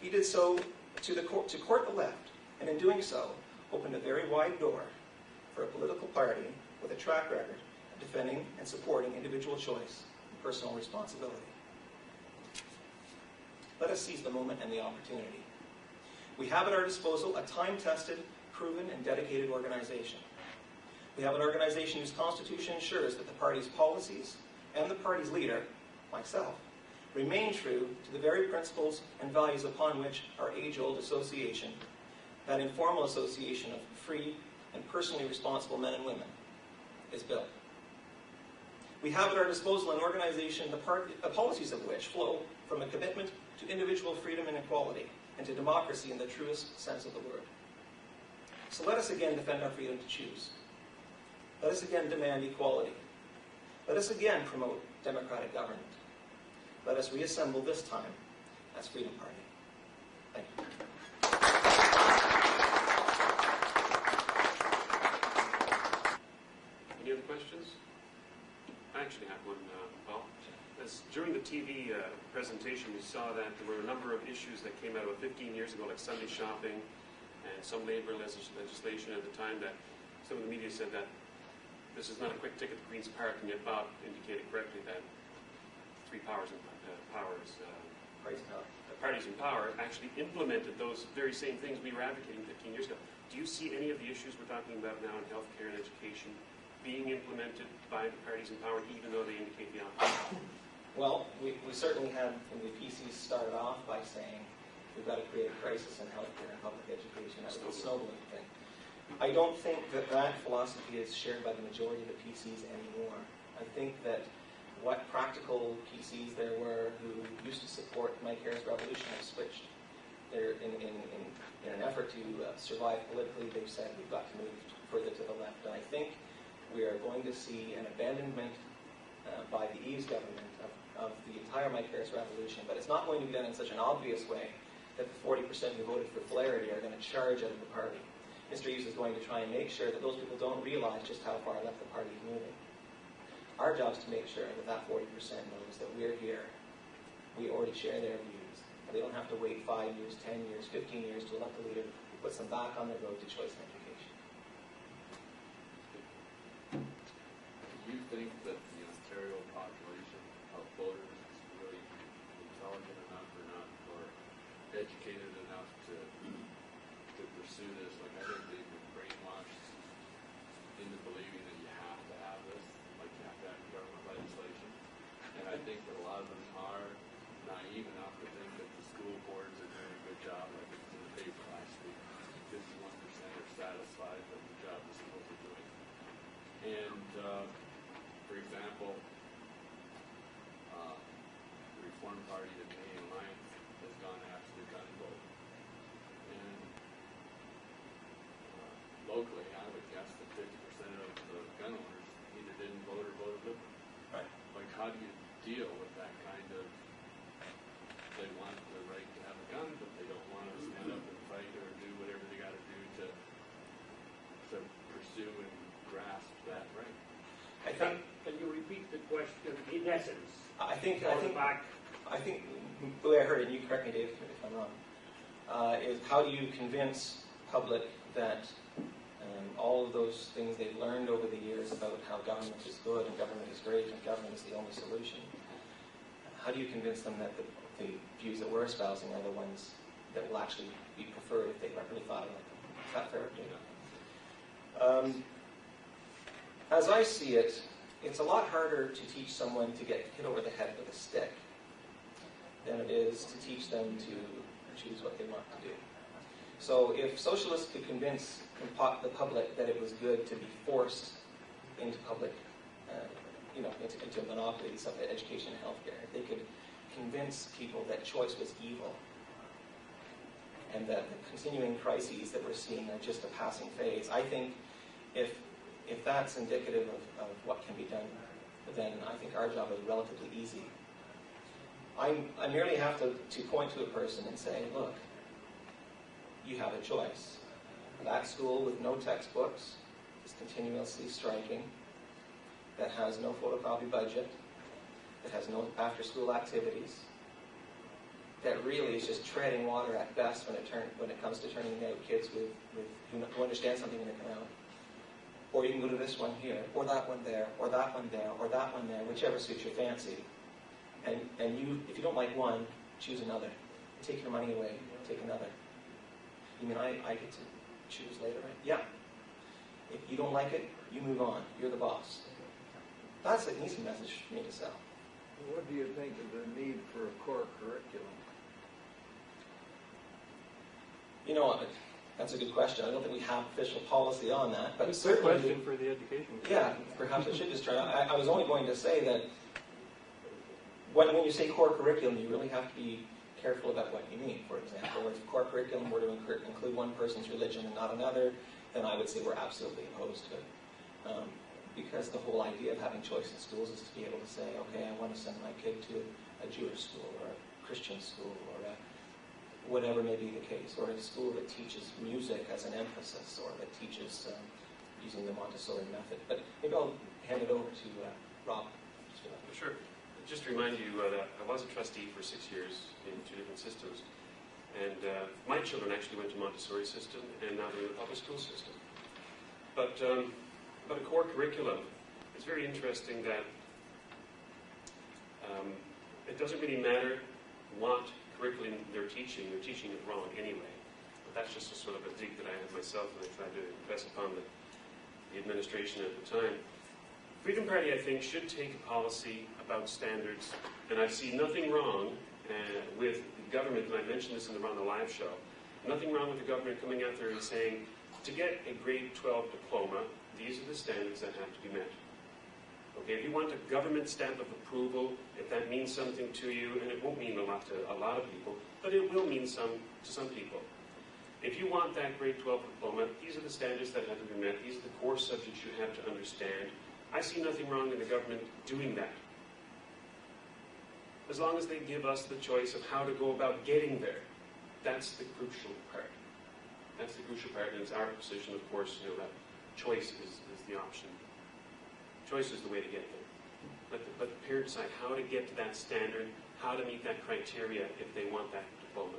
He did so to court the left, and in doing so, opened a very wide door for a political party with a track record of defending and supporting individual choice and personal responsibility. Let us seize the moment and the opportunity. We have at our disposal a time-tested, proven, and dedicated organization. We have an organization whose constitution ensures that the party's policies and the party's leader, myself, remain true to the very principles and values upon which our age-old association, that informal association of free and personally responsible men and women, is built. We have at our disposal an organization the policies of which flow from a commitment to individual freedom and equality, and to democracy in the truest sense of the word. So let us again defend our freedom to choose. Let us again demand equality. Let us again promote democratic government. Let us reassemble this time as Freedom Party. Thank you. Any other questions? I actually have one, Paul. During the TV presentation, we saw that there were a number of issues that came out of 15 years ago, like Sunday shopping and some labor legislation at the time, that some of the media said that this is not a quick ticket to Queen's Park, and yet Bob indicated correctly that three parties in power actually implemented those very same things we were advocating 15 years ago. Do you see any of the issues we're talking about now in healthcare and education being implemented by the parties in power, even though they indicate the opposite? Well, we certainly had, when the PCs started off by saying we've got to create a crisis in healthcare and public education. That was a snowballing thing. I don't think that that philosophy is shared by the majority of the PCs anymore. I think that what practical PCs there were who used to support Mike Harris' revolution have switched. They're in an effort to survive politically, they've said we've got to move further to the left. And I think we are going to see an abandonment by the Eves government of the entire Mike Harris revolution, but it's not going to be done in such an obvious way that the 40% who voted for Flaherty are going to charge out of the party. Mr. Eves is going to try and make sure that those people don't realize just how far left the party is moving. Our job is to make sure that that 40% knows that we're here, we already share their views, and they don't have to wait 5 years, 10 years, 15 years to elect a leader who puts them back on the road to choice and education. Do you think that the Ontario population of voters is really intelligent enough or not, or educated enough to pursue this? Like, I think they've been brainwashed into believing that you have to have this, like you have to have government legislation. And I think that a lot of them are naive enough to think that the school boards are doing a good job, like it was in the paper last week. 51% are satisfied with the job the schools are doing. And, for example, the Reform Party, the Canadian Alliance, has gone after the gun vote. And locally, I would guess that 50% of the gun owners either didn't vote or voted Liberal. Right. Like, how do you deal with that kind of, they want the right to have a gun, but they don't want to stand up and fight or do whatever they got to do to pursue and grasp that right? I think. Can you repeat the question in essence? I think the way I heard it, and you correct me, Dave, if I'm wrong, is how do you convince public that all of those things they've learned over the years about how government is good and government is great and government is the only solution, how do you convince them that the views that we're espousing are the ones that will actually be preferred if they really thought about them? Is that fair? As I see it, it's a lot harder to teach someone to get hit over the head with a stick than it is to teach them to choose what they want to do. So if socialists could convince the public that it was good to be forced into public, into monopolies of education and healthcare, if they could convince people that choice was evil and that the continuing crises that we're seeing are just a passing phase, I think if that's indicative of what can be done, then I think our job is relatively easy. I merely have to point to a person and say, look, you have a choice. That school with no textbooks is continuously striking, that has no photocopy budget, that has no after-school activities, that really is just treading water at best when it comes to turning out kids who understand something when they come out. Or you can go to this one here, or that one there, or that one there, or that one there, whichever suits your fancy. And you, if you don't like one, choose another. Take your money away, take another. You mean I get to choose later, right? Yeah. If you don't like it, you move on. You're the boss. That's an easy message for me to sell. What do you think of the need for a core curriculum? You know, that's a good question. I don't think we have official policy on that, but it's certainly. A question for the education. Yeah, perhaps I should just try. I was only going to say that when you say core curriculum, you really have to be careful about what you mean. For example, if core curriculum were to include one person's religion and not another, then I would say we're absolutely opposed to it. Because the whole idea of having choice in schools is to be able to say, okay, I want to send my kid to a Jewish school or a Christian school or whatever may be the case, or a school that teaches music as an emphasis or that teaches using the Montessori method. But maybe I'll hand it over to Rob. Sure. Just to remind you that I was a trustee for 6 years in 2 different systems. And my children actually went to Montessori system, and now they're in the public school system. But a core curriculum, it's very interesting that it doesn't really matter what curriculum they're teaching it wrong anyway. But that's just a sort of a dig that I have myself, and I try to impress upon the administration at the time. Freedom Party, I think, should take a policy about standards, and I see nothing wrong with the government, and I mentioned this on the live show, nothing wrong with the government coming out there and saying, to get a grade 12 diploma, these are the standards that have to be met. Okay, if you want a government stamp of approval, if that means something to you, and it won't mean a lot to a lot of people, but it will mean some to some people. If you want that grade 12 diploma, these are the standards that have to be met. These are the core subjects you have to understand. I see nothing wrong in the government doing that, as long as they give us the choice of how to go about getting there. That's the crucial part. That's the crucial part, and it's our position, of course, that choice is the option. Choice is the way to get there. But the parents decide how to get to that standard, how to meet that criteria if they want that diploma.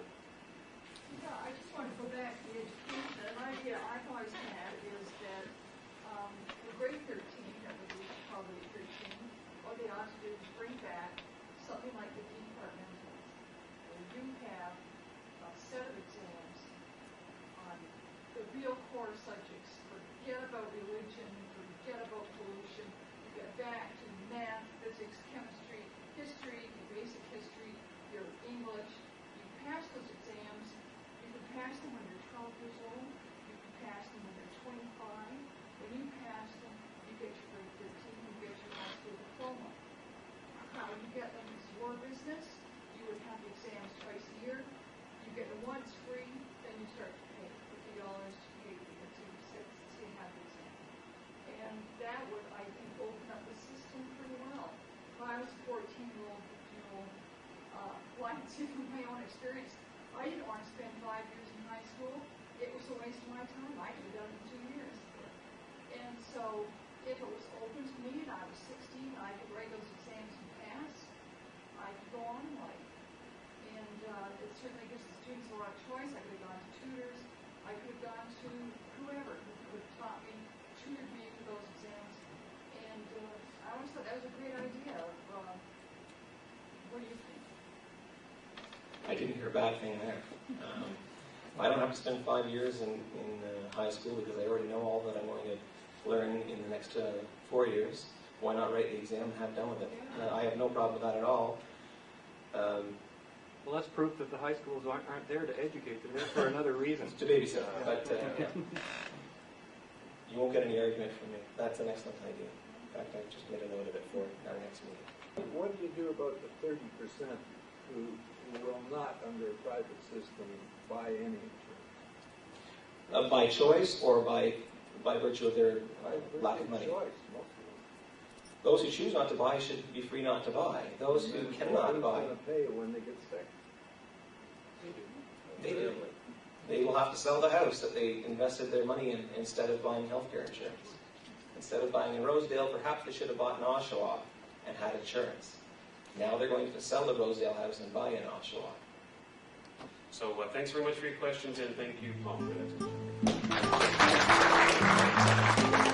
Yeah, I just want to go back to the education. An idea I've always had is that the grade 13, that would be probably 13, what they ought to do is bring back something like the departmentals, where you have a set of exams on the real core subjects. Forget about religion, forget about pollution. You get back to math, physics, chemistry, history, your basic history, your English. You pass those exams. You can pass them when you're 12 years old. You can pass them when you're 25. When you pass them, you get your grade 13, you get your high school diploma. How you get them is your business. You would have the exams twice a year. You get them once free, then you start to pay $50 to pay to have the exam. And that would, I think, open up the system pretty well. If I was a 14-year-old, 15-year-old, well, I can see from my own experience, I didn't want to spend 5 years in high school. It was a waste of my time. I could have done it in 2 years. And so if it was open to me and I was 16, I could write those exams and pass. I could go on in life. And it certainly gives the students a lot of choice. I could have gone to tutors. I could have gone to whoever who would have taught me, tutored me for those exams. And I always thought that was a great idea. What do you think? I didn't hear a bad thing there. I don't have to spend 5 years in high school because I already know all that I'm going to learn in the next 4 years. Why not write the exam and have done with it? I have no problem with that at all. Well, that's proof that the high schools aren't there to educate. They're there for another reason. To babysit. But you won't get any argument from me. That's an excellent idea. In fact, I've just made a note of it for our next meeting. What do you do about the 30% who will not, under a private system, buy any insurance? By choice or by virtue of their lack of money? Choice, those who choose not to buy should be free not to buy. Those who cannot buy, going to pay when they get sick? They do. They will have to sell the house that they invested their money in instead of buying healthcare insurance. Instead of buying in Rosedale, perhaps they should have bought in Oshawa and had insurance. Now they're going to sell the Rosedale house and buy in Oshawa. So thanks very much for your questions, and thank you, Paul, for that.